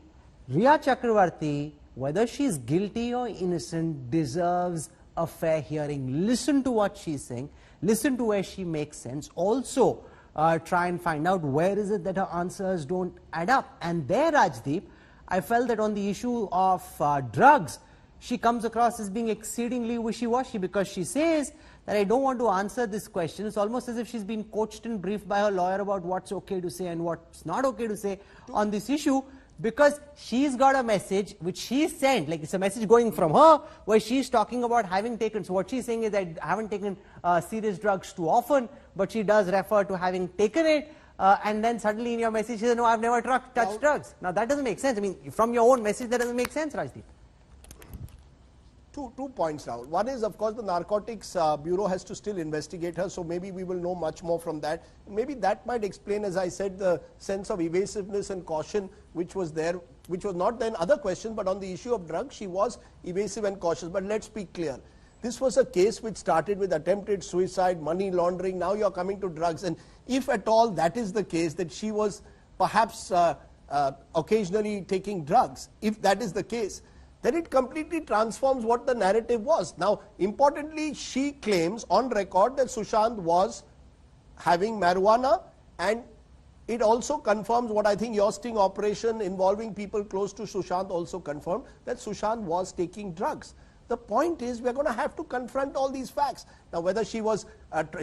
Rhea Chakravarti, whether she's guilty or innocent, deserves a fair hearing. Listen to what she's saying, listen to where she makes sense, also try and find out where is it that her answers don't add up. And there, Rajdeep, I felt that on the issue of drugs, she comes across as being exceedingly wishy-washy, because she says that I don't want to answer this question. It's almost as if she's been coached and briefed by her lawyer about what's okay to say and what's not okay to say on this issue, because she's got a message which she sent, like it's a message going from her where she's talking about having taken, so what she's saying is that I haven't taken serious drugs too often, but she does refer to having taken it, and then suddenly in your message she says, no, I've never touched drugs. Now that doesn't make sense. I mean, from your own message that doesn't make sense, Rajdeep. Two points now. One is, of course, the Narcotics Bureau has to still investigate her, so maybe we will know much more from that. Maybe that might explain, as I said, the sense of evasiveness and caution which was there, which was not there in other questions, but on the issue of drugs, she was evasive and cautious. But let's be clear. This was a case which started with attempted suicide, money laundering, now you're coming to drugs. And if at all that is the case, that she was perhaps occasionally taking drugs, if that is the case, then it completely transforms what the narrative was. Now, importantly, she claims on record that Sushant was having marijuana, and it also confirms what I think your sting operation involving people close to Sushant also confirmed, that Sushant was taking drugs. The point is, we're going to have to confront all these facts. Now, whether she was,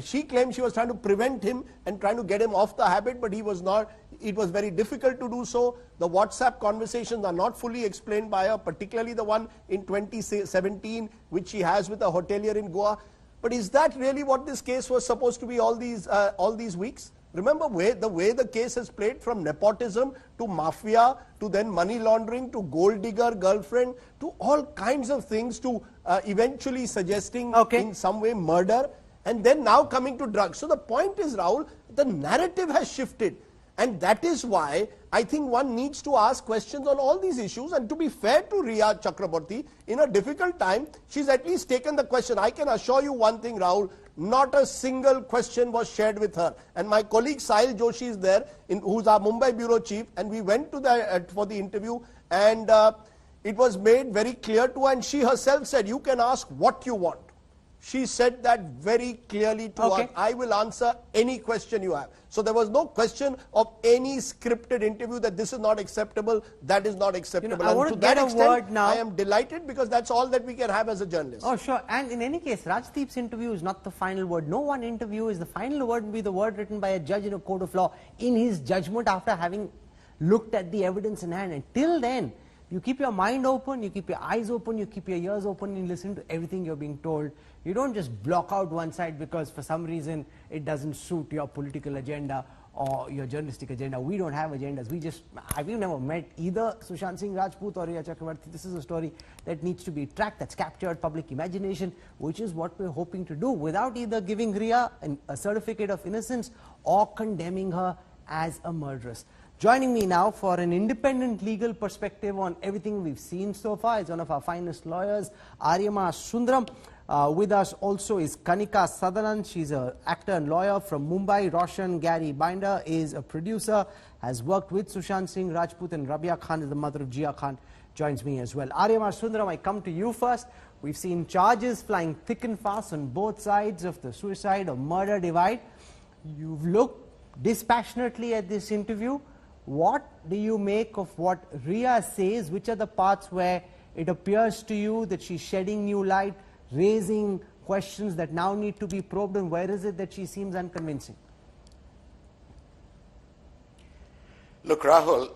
she claimed she was trying to prevent him and trying to get him off the habit, but he was not. It was very difficult to do so. The WhatsApp conversations are not fully explained by her, particularly the one in 2017, which she has with a hotelier in Goa. But is that really what this case was supposed to be all these weeks? Remember the way the case has played, from nepotism to mafia to then money laundering to gold digger girlfriend to all kinds of things, to eventually suggesting in some way murder, and then now coming to drugs. So the point is, Rahul, the narrative has shifted. And that is why I think one needs to ask questions on all these issues. And to be fair to Rhea Chakraborty, in a difficult time, she's at least taken the question. I can assure you one thing, Rahul, not a single question was shared with her. And my colleague Sahil Joshi is there, who's our Mumbai bureau chief, and we went to for the interview, and it was made very clear to her, and she herself said, you can ask what you want. She said that very clearly to us. I will answer any question you have. So there was no question of any scripted interview that this is not acceptable, that is not acceptable. I want to get a word now. I am delighted, because that's all that we can have as a journalist. Oh, sure. And in any case, Rajdeep's interview is not the final word. No one interview is the final word, will be the word written by a judge in a court of law in his judgment after having looked at the evidence in hand. And till then, you keep your mind open, you keep your eyes open, you keep your ears open, and listen to everything you're being told. You don't just block out one side because for some reason it doesn't suit your political agenda or your journalistic agenda. We don't have agendas. We've never met either Sushant Singh Rajput or Rhea Chakravarti. This is a story that needs to be tracked, that's captured public imagination, which is what we're hoping to do, without either giving Rhea a certificate of innocence or condemning her as a murderess. Joining me now for an independent legal perspective on everything we've seen so far is one of our finest lawyers, Aryama Sundaram. With us also is Kanika Sutherland. She's an actor and lawyer from Mumbai. Roshan Gary Binder is a producer, has worked with Sushant Singh Rajput, and Rabia Khan is the mother of Jia Khan, joins me as well. Aryama Sundaram, I come to you first. We've seen charges flying thick and fast on both sides of the suicide or murder divide. You've looked dispassionately at this interview. What do you make of what Rhea says? Which are the parts where it appears to you that she's shedding new light, raising questions that now need to be probed, and where is it that she seems unconvincing? Look, Rahul,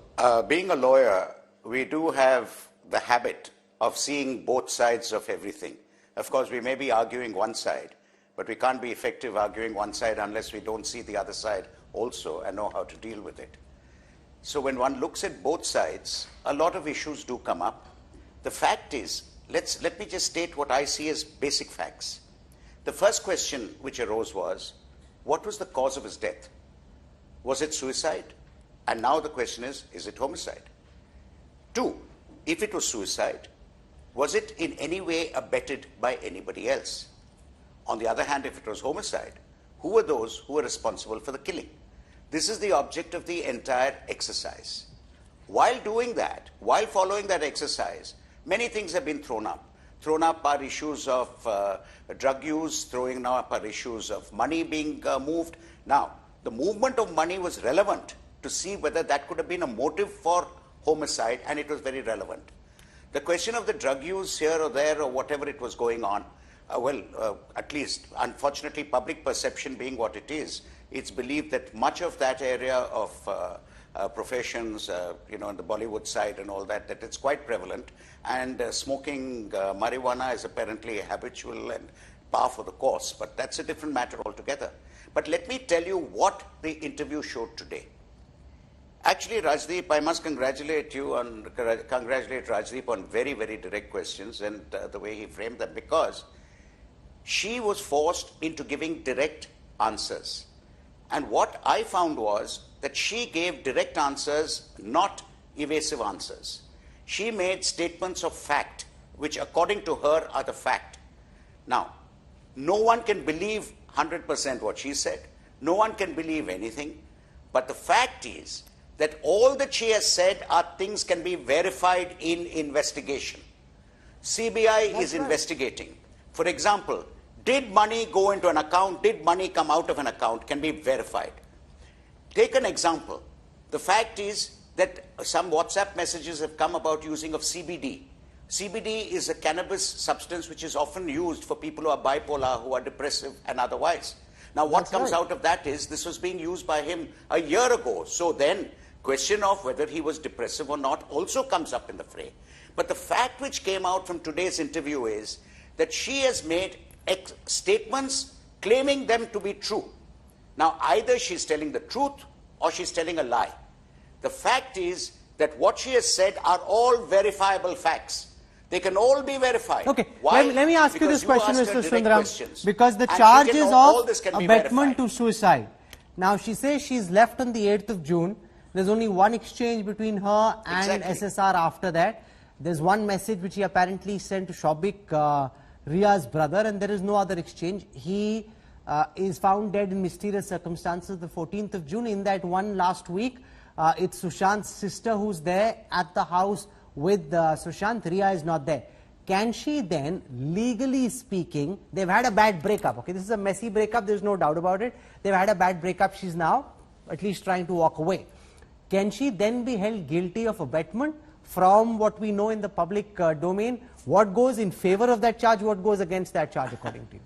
being a lawyer, we do have the habit of seeing both sides of everything. Of course, we may be arguing one side, but we can't be effective arguing one side unless we don't see the other side also and know how to deal with it. So when one looks at both sides, a lot of issues do come up. The fact is, let me just state what I see as basic facts. The first question which arose was, what was the cause of his death? Was it suicide? And now the question is it homicide? Two, if it was suicide, was it in any way abetted by anybody else? On the other hand, if it was homicide, who were those who were responsible for the killing? This is the object of the entire exercise. While doing that, while following that exercise, many things have been thrown up. Thrown up are issues of drug use, throwing up are issues of money being moved. Now, the movement of money was relevant to see whether that could have been a motive for homicide, and it was very relevant. The question of the drug use here or there or whatever it was going on, at least, unfortunately, public perception being what it is, it's believed that much of that area of professions, in the Bollywood side and all that, that it's quite prevalent. And smoking marijuana is apparently habitual and par for the course, but that's a different matter altogether. But let me tell you what the interview showed today. Actually, Rajdeep, I must congratulate Rajdeep on very, very direct questions and the way he framed them, because she was forced into giving direct answers. And what I found was that she gave direct answers, not evasive answers. She made statements of fact, which according to her are the fact. Now, no one can believe 100% what she said. No one can believe anything. But the fact is that all that she has said are things can be verified in investigation. CBI is investigating. For example, did money go into an account? Did money come out of an account? Can be verified. Take an example. The fact is that some WhatsApp messages have come about using of CBD. CBD is a cannabis substance which is often used for people who are bipolar, who are depressive and otherwise. Now what comes out of that is this was being used by him a year ago. So then question of whether he was depressive or not also comes up in the fray. But the fact which came out from today's interview is that she has made statements claiming them to be true. Now, either she's telling the truth or she's telling a lie. The fact is that what she has said are all verifiable facts. They can all be verified. Okay, why? let me ask you Because this question, asked her Mr. direct Sundaram, questions. because the And charge she can is know all of this can be abetment verified. to suicide. Now, she says she's left on the 8th of June. There's only one exchange between her and SSR after that. There's one message which he apparently sent to Shobik, Ria's brother, and there is no other exchange. He is found dead in mysterious circumstances the 14th of June. In that one last week, it's Sushant's sister who's there at the house with Sushant. Ria is not there. Can she then, legally speaking, they've had a bad breakup, okay? This is a messy breakup, there's no doubt about it. They've had a bad breakup, she's now at least trying to walk away. Can she then be held guilty of abetment? From what we know in the public domain, what goes in favor of that charge, what goes against that charge according to you?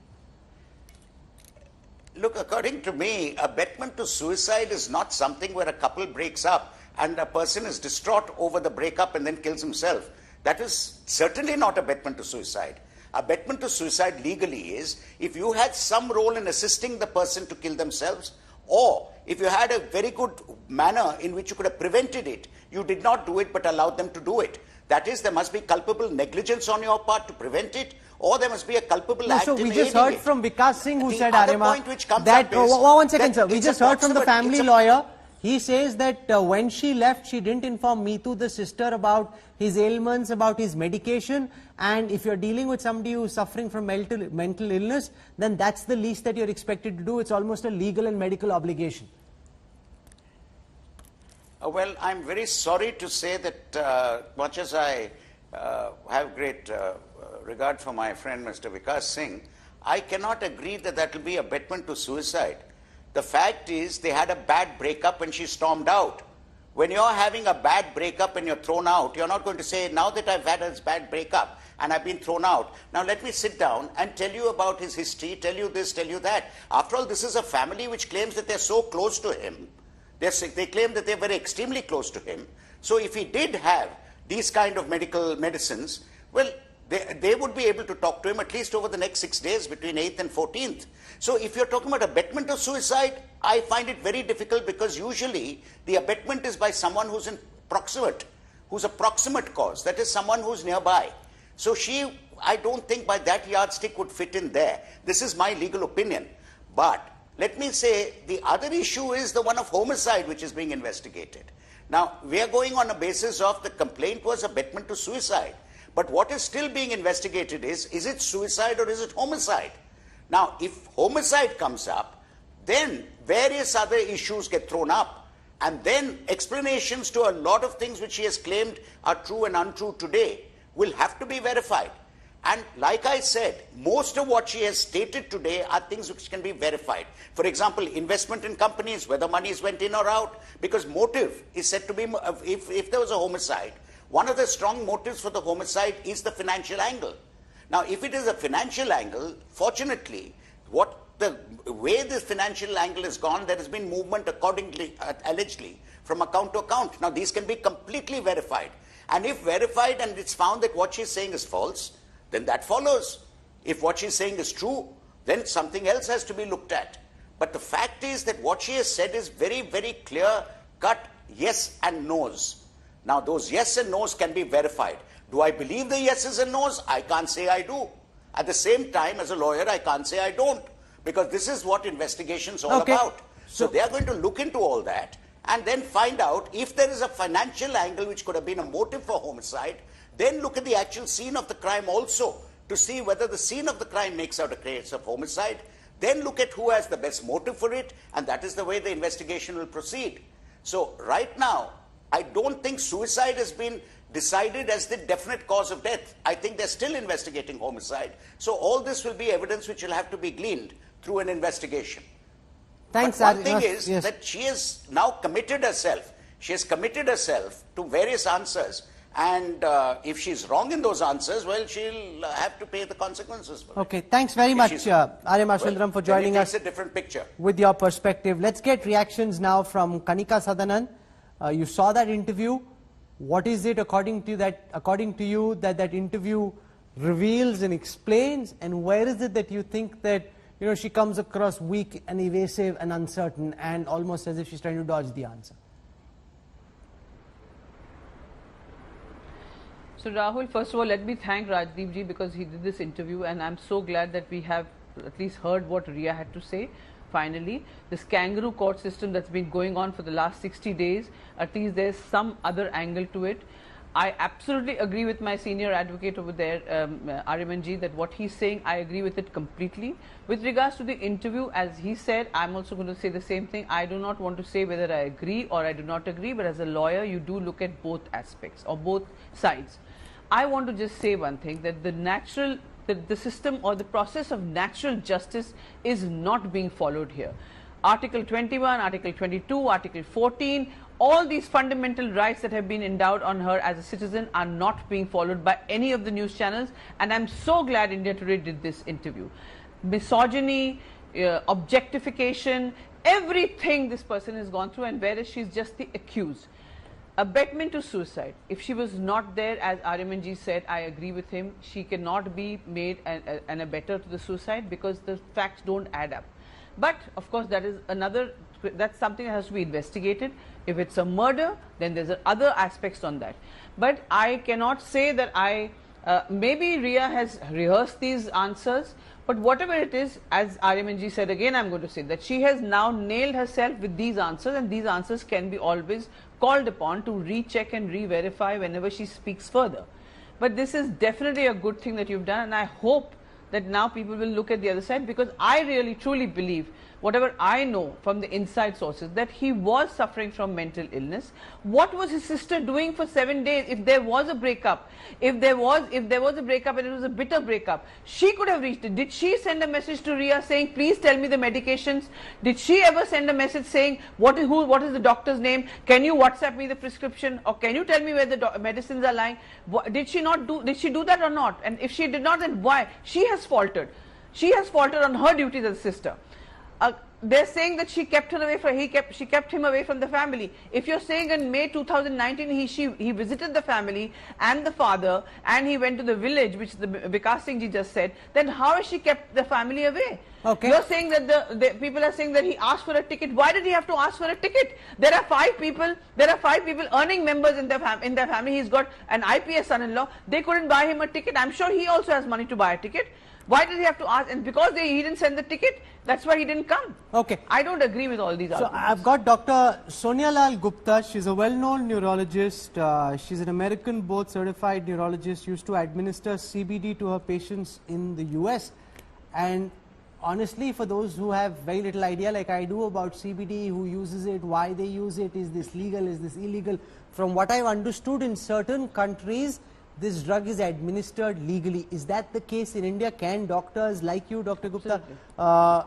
Look, according to me, abetment to suicide is not something where a couple breaks up and a person is distraught over the breakup and then kills himself. That is certainly not abetment to suicide. Abetment to suicide legally is if you had some role in assisting the person to kill themselves, or if you had a very good manner in which you could have prevented it, you did not do it but allowed them to do it. That is, there must be culpable negligence on your part to prevent it, or there must be a culpable act So in we just aiding heard it. from Vikas Singh who The said, other Arima, point which comes that, up is one second, that sir, we it's just heard from the approximate- family lawyer. He says that when she left, she didn't inform Meetu, the sister, about his ailments, about his medication, and if you're dealing with somebody who's suffering from mental illness, then that's the least that you're expected to do. It's almost a legal and medical obligation. Well, I'm very sorry to say that much as I have great regard for my friend Mr. Vikas Singh, I cannot agree that that will be abetment to suicide. The fact is they had a bad breakup and she stormed out. When you're having a bad breakup and you're thrown out, you're not going to say, now that I've had a bad breakup and I've been thrown out, now let me sit down and tell you about his history, tell you this, tell you that. After all, this is a family which claims that they're so close to him. They claim that they're very extremely close to him. So if he did have these kind of medicines, well, they would be able to talk to him at least over the next 6 days between 8th and 14th. So if you're talking about abetment of suicide, I find it very difficult because usually the abetment is by someone who's who's a proximate cause, that is someone who's nearby. So I don't think by that yardstick would fit in there. This is my legal opinion. But let me say the other issue is the one of homicide which is being investigated. Now, we are going on a basis of the complaint was abetment to suicide. But what is still being investigated is it suicide or is it homicide? Now, if homicide comes up, then various other issues get thrown up. And then explanations to a lot of things which she has claimed are true and untrue today will have to be verified. And like I said, most of what she has stated today are things which can be verified. For example, investment in companies, whether monies went in or out, because motive is said to be, if there was a homicide, one of the strong motives for the homicide is the financial angle. Now, if it is a financial angle, fortunately, the way this financial angle has gone, there has been movement accordingly, allegedly, from account to account. Now, these can be completely verified. And if verified and it's found that what she's saying is false, then that follows. If what she's saying is true, then something else has to be looked at. But the fact is that what she has said is very, very clear, cut yes and no's. Now, those yes and no's can be verified. Do I believe the yeses and no's? I can't say I do. At the same time, as a lawyer, I can't say I don't. Because this is what investigation's all about. So they are going to look into all that and then find out if there is a financial angle which could have been a motive for homicide, then look at the actual scene of the crime also to see whether the scene of the crime makes out a case of homicide. Then look at who has the best motive for it, and that is the way the investigation will proceed. So right now, I don't think suicide has been decided as the definite cause of death. I think they're still investigating homicide. So all this will be evidence which will have to be gleaned through an investigation. Thanks, but one thing is that she has now committed herself. She has committed herself to various answers. And if she's wrong in those answers, well, she'll have to pay the consequences for it. Okay, thanks very much, Arya Sundaram, for joining us. It's a different picture. With your perspective. Let's get reactions now from Kanika Sadanan. You saw that interview. What is it according to you that interview reveals and explains, and where is it that you think that she comes across weak and evasive and uncertain and almost as if she's trying to dodge the answer? So Rahul, first of all, let me thank Rajdeep ji because he did this interview, and I'm so glad that we have at least heard what Rhea had to say. Finally, this kangaroo court system that's been going on for the last 60 days, at least there's some other angle to it. I absolutely agree with my senior advocate over there, Ariman ji, that what he's saying, I agree with it completely. With regards to the interview, as he said, I'm also going to say the same thing. I do not want to say whether I agree or I do not agree, but as a lawyer, you do look at both aspects or both sides. I want to just say one thing, that the system or the process of natural justice is not being followed here. Article 21, Article 22, Article 14, all these fundamental rights that have been endowed on her as a citizen are not being followed by any of the news channels, and I'm so glad India Today did this interview. Misogyny, objectification, everything this person has gone through, and whereas she's just the accused. Abetment to suicide. If she was not there, as Ariman ji said, I agree with him, she cannot be made an abetter to the suicide because the facts don't add up. But of course, that's something that has to be investigated. If it's a murder, then there's other aspects on that. But I cannot say that maybe Rhea has rehearsed these answers, but whatever it is, as Ariman ji said, again I'm going to say that she has now nailed herself with these answers, and these answers can be always called upon to recheck and re-verify whenever she speaks further. But this is definitely a good thing that you've done, and I hope that now people will look at the other side, because I really truly believe, whatever I know from the inside sources, that he was suffering from mental illness. What was his sister doing for 7 days? If there was a breakup, if there was a breakup and it was a bitter breakup, she could have reached it. Did she send a message to Rhea saying, please tell me the medications? Did she ever send a message saying, what is the doctor's name? Can you WhatsApp me the prescription, or can you tell me where the medicines are lying? Did she do that or not? And if she did not, then why? She has faltered. She has faltered on her duties as a sister. They're saying that she kept him away from the family. If you're saying in May 2019 he visited the family and the father, and he went to the village, which the Vikas Singh ji just said, then how has she kept the family away? Okay. You're saying that the people are saying that he asked for a ticket. Why did he have to ask for a ticket? There are five people earning members in their family. He's got an IPS son-in-law. They couldn't buy him a ticket. I'm sure he also has money to buy a ticket. Why did he have to ask? And because he didn't send the ticket, that's why he didn't come. Okay. I don't agree with all these So arguments. I've got Dr. Sonia Lal Gupta. She's a well-known neurologist. She's an American board certified neurologist, used to administer CBD to her patients in the US. And honestly, for those who have very little idea like I do about CBD, who uses it, why they use it, is this legal, is this illegal, from what I've understood, in certain countries this drug is administered legally. Is that the case in India? Can doctors like you, Dr. Gupta,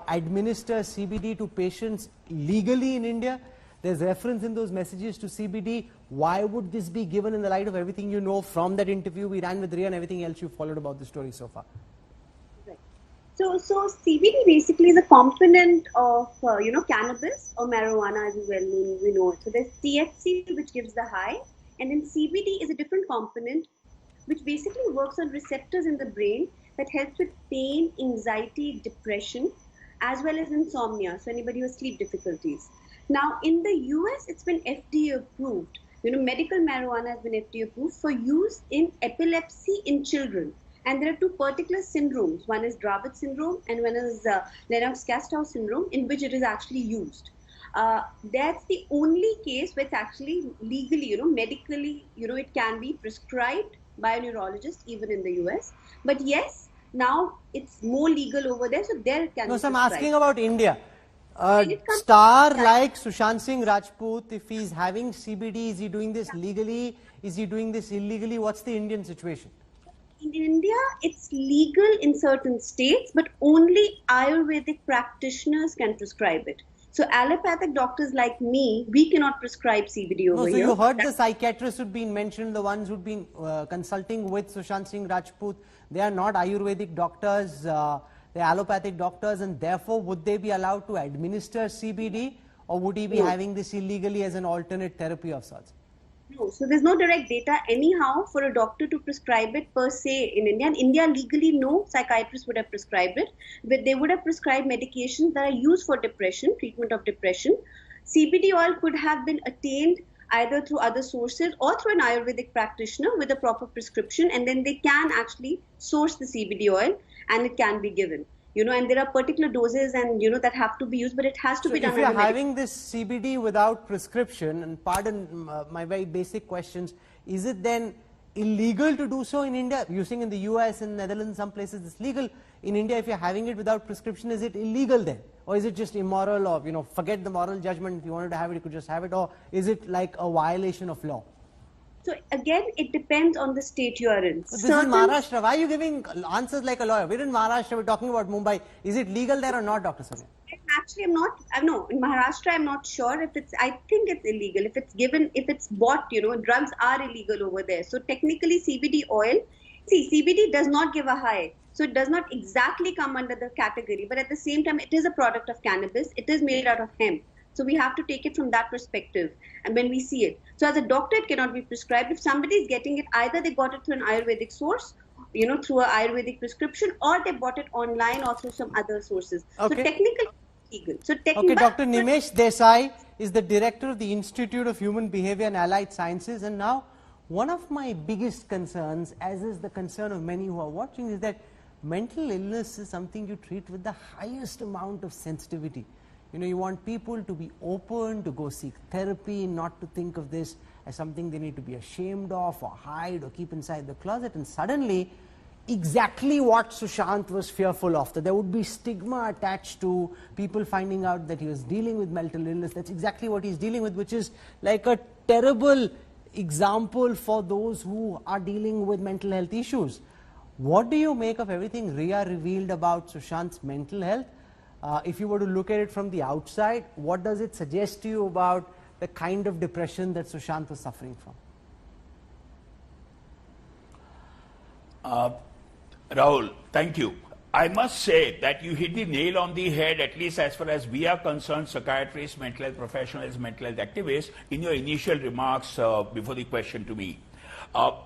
administer CBD to patients legally in India? There's reference in those messages to CBD. Why would this be given in the light of everything you know from that interview we ran with Ria and everything else you followed about the story so far? So CBD basically is a component of cannabis or marijuana, as we know it. So there's THC, which gives the high, and then CBD is a different component which basically works on receptors in the brain that helps with pain, anxiety, depression, as well as insomnia. So anybody who has sleep difficulties. Now in the US, it's been FDA approved. Medical marijuana has been FDA approved for use in epilepsy in children. And there are two particular syndromes. One is Dravet syndrome and one is Lennox-Gastaut syndrome, in which it is actually used. That's the only case where it's actually legally, medically, it can be prescribed by a neurologist even in the US. But yes, now it's more legal over there, so there it can be No, so I'm prescribed. asking about India. When it comes Star to- like Sushant Singh Rajput, if he's having CBD, is he doing this legally? Is he doing this illegally? What's the Indian situation? In India, it's legal in certain states, but only Ayurvedic practitioners can prescribe it. So allopathic doctors like me, we cannot prescribe CBD over No, so here. you heard the psychiatrists who'd been mentioned, the ones who'd been consulting with Sushant Singh Rajput. They are not Ayurvedic doctors, they're allopathic doctors, and therefore would they be allowed to administer CBD, or would he be having this illegally as an alternate therapy of sorts? No, so there's no direct data anyhow for a doctor to prescribe it per se in India. In India, legally, no psychiatrist would have prescribed it, but they would have prescribed medications that are used for depression, treatment of depression. CBD oil could have been attained either through other sources or through an Ayurvedic practitioner with a proper prescription, and then they can actually source the CBD oil and it can be given. And there are particular doses and that have to be used, but it has to So be done. if you're under medical- having this CBD without prescription, and pardon my very basic questions, is it then illegal to do so in India? You're saying in the US and Netherlands, some places it's legal. In India, if you're having it without prescription, is it illegal then? Or is it just immoral, or forget the moral judgment, if you wanted to have it, you could just have it, or is it like a violation of law? So again, it depends on the state you are in. This is Maharashtra. Why are you giving answers like a lawyer? We're in Maharashtra, we're talking about Mumbai. Is it legal there or not, Dr. Sonia? Actually, I'm not. No, in Maharashtra, I'm not sure if it's. I think it's illegal. If it's given, if it's bought, drugs are illegal over there. So technically, CBD oil. See, CBD does not give a high, so it does not exactly come under the category. But at the same time, it is a product of cannabis. It is made out of hemp. So we have to take it from that perspective, and when we see it. So as a doctor, it cannot be prescribed. If somebody is getting it, either they got it through an Ayurvedic source, through an Ayurvedic prescription, or they bought it online or through some other sources. Okay. So technically, it's legal. So Okay, Dr. Nimesh Desai is the director of the Institute of Human Behavior and Allied Sciences, and now one of my biggest concerns, as is the concern of many who are watching, is that mental illness is something you treat with the highest amount of sensitivity. You want people to be open, to go seek therapy, not to think of this as something they need to be ashamed of or hide or keep inside the closet. And suddenly, exactly what Sushant was fearful of, that there would be stigma attached to people finding out that he was dealing with mental illness. That's exactly what he's dealing with, which is like a terrible example for those who are dealing with mental health issues. What do you make of everything Ria revealed about Sushant's mental health? If you were to look at it from the outside, what does it suggest to you about the kind of depression that Sushant was suffering from? Rahul, thank you. I must say that you hit the nail on the head, at least as far as we are concerned, psychiatrists, mental health professionals, mental health activists, in your initial remarks before the question to me.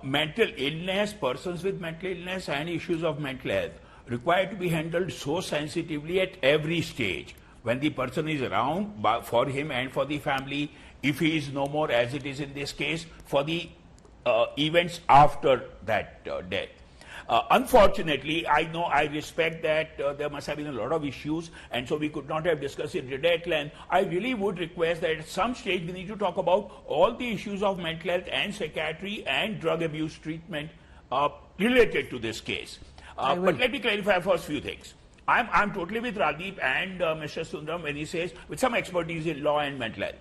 Mental illness, persons with mental illness and issues of mental health required to be handled so sensitively at every stage. When the person is around, for him and for the family, if he is no more, as it is in this case, for the events after that death. Unfortunately, I know, I respect that there must have been a lot of issues, and so we could not have discussed it today at length. I really would request that at some stage we need to talk about all the issues of mental health and psychiatry and drug abuse treatment related to this case. But let me clarify first few things. I'm totally with Radeep and Mr. Sundaram when he says, with some expertise in law and mental health,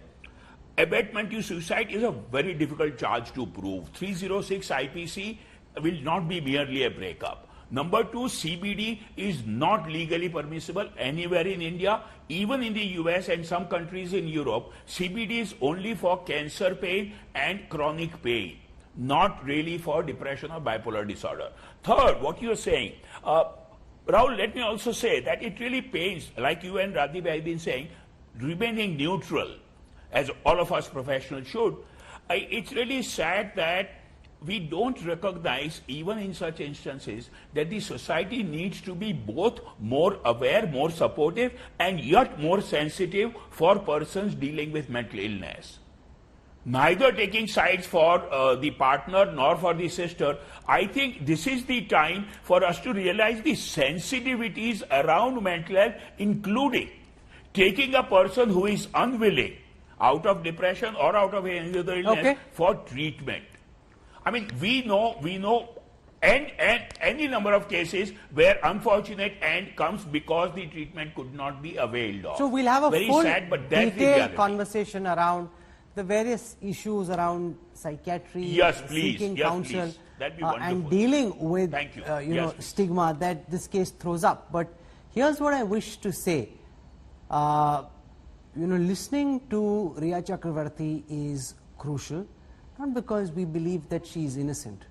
abetment to suicide is a very difficult charge to prove. 306 IPC will not be merely a breakup. Number two, CBD is not legally permissible anywhere in India. Even in the US and some countries in Europe, CBD is only for cancer pain and chronic pain, not really for depression or bipolar disorder. Third, what you're saying, Rahul, let me also say that it really pains, like you and Radeep have been saying, remaining neutral, as all of us professionals should. It's really sad that we don't recognize, even in such instances, that the society needs to be both more aware, more supportive, and yet more sensitive for persons dealing with mental illness. Neither taking sides for the partner nor for the sister. I think this is the time for us to realize the sensitivities around mental health, including taking a person who is unwilling out of depression or out of any other illness for treatment. I mean, we know and any number of cases where unfortunate end comes because the treatment could not be availed of. So we'll have a very full sad, but that's the detailed reality. conversation around the various issues around psychiatry, Yes, please. seeking Yes, counsel, please. That'd be wonderful. and dealing with Thank you. you Yes, know, please. stigma that this case throws up. But here's what I wish to say. Listening to Riya Chakravarti is crucial, not because we believe that she's innocent,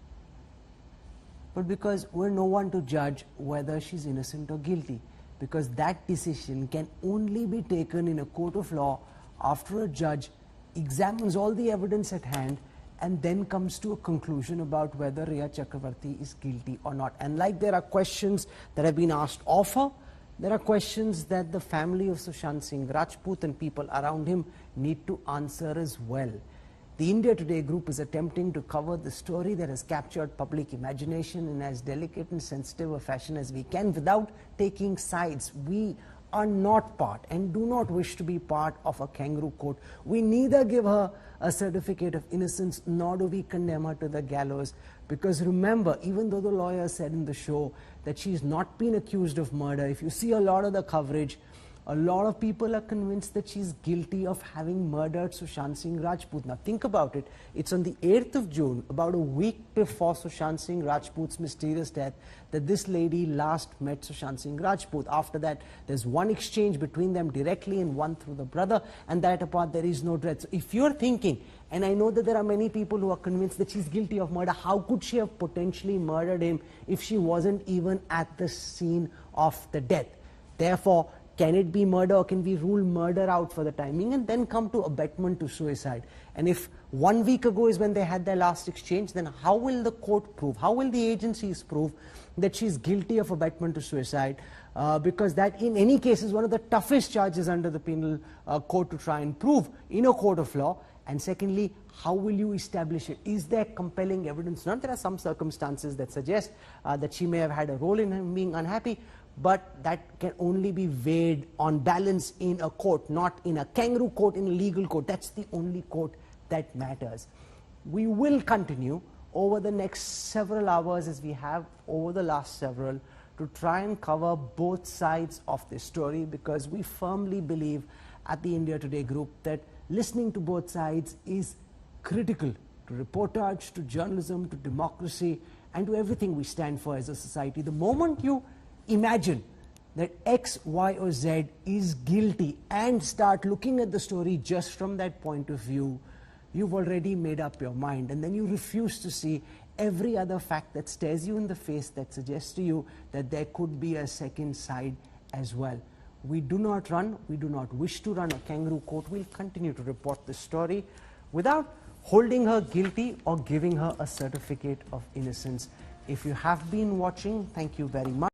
but because we're no one to judge whether she's innocent or guilty, because that decision can only be taken in a court of law after a judge examines all the evidence at hand and then comes to a conclusion about whether Riya Chakravarti is guilty or not. And like there are questions that have been asked of her, there are questions that the family of Sushant Singh Rajput and people around him need to answer as well. The India Today group is attempting to cover the story that has captured public imagination in as delicate and sensitive a fashion as we can without taking sides. We are not part and do not wish to be part of a kangaroo court. We neither give her a certificate of innocence nor do we condemn her to the gallows, because remember, even though the lawyer said in the show that she's not been accused of murder, if you see a lot of the coverage, a lot of people are convinced that she's guilty of having murdered Sushant Singh Rajput. Now think about it, it's on the 8th of June, about a week before Sushant Singh Rajput's mysterious death, that this lady last met Sushant Singh Rajput. After that, there's one exchange between them directly and one through the brother, and that apart there is no dread. So if you're thinking, and I know that there are many people who are convinced that she's guilty of murder, how could she have potentially murdered him if she wasn't even at the scene of the death? Therefore, can it be murder, or can we rule murder out for the timing and then come to abetment to suicide? And if 1 week ago is when they had their last exchange, then how will the court prove, how will the agencies prove that she's guilty of abetment to suicide? Because that in any case is one of the toughest charges under the penal code to try and prove in a court of law. And secondly, how will you establish it? Is there compelling evidence? Now, there are some circumstances that suggest that she may have had a role in him being unhappy, but that can only be weighed on balance in a court, not in a kangaroo court, in a legal court. That's the only court that matters. We will continue over the next several hours, as we have over the last several, to try and cover both sides of this story, because we firmly believe at the India Today group that listening to both sides is critical to reportage, to journalism, to democracy, and to everything we stand for as a society. The moment you imagine that X, Y, or Z is guilty and start looking at the story just from that point of view, you've already made up your mind, and then you refuse to see every other fact that stares you in the face, that suggests to you that there could be a second side as well. We do not run, we do not wish to run a kangaroo court. We'll continue to report the story without holding her guilty or giving her a certificate of innocence. If you have been watching, thank you very much.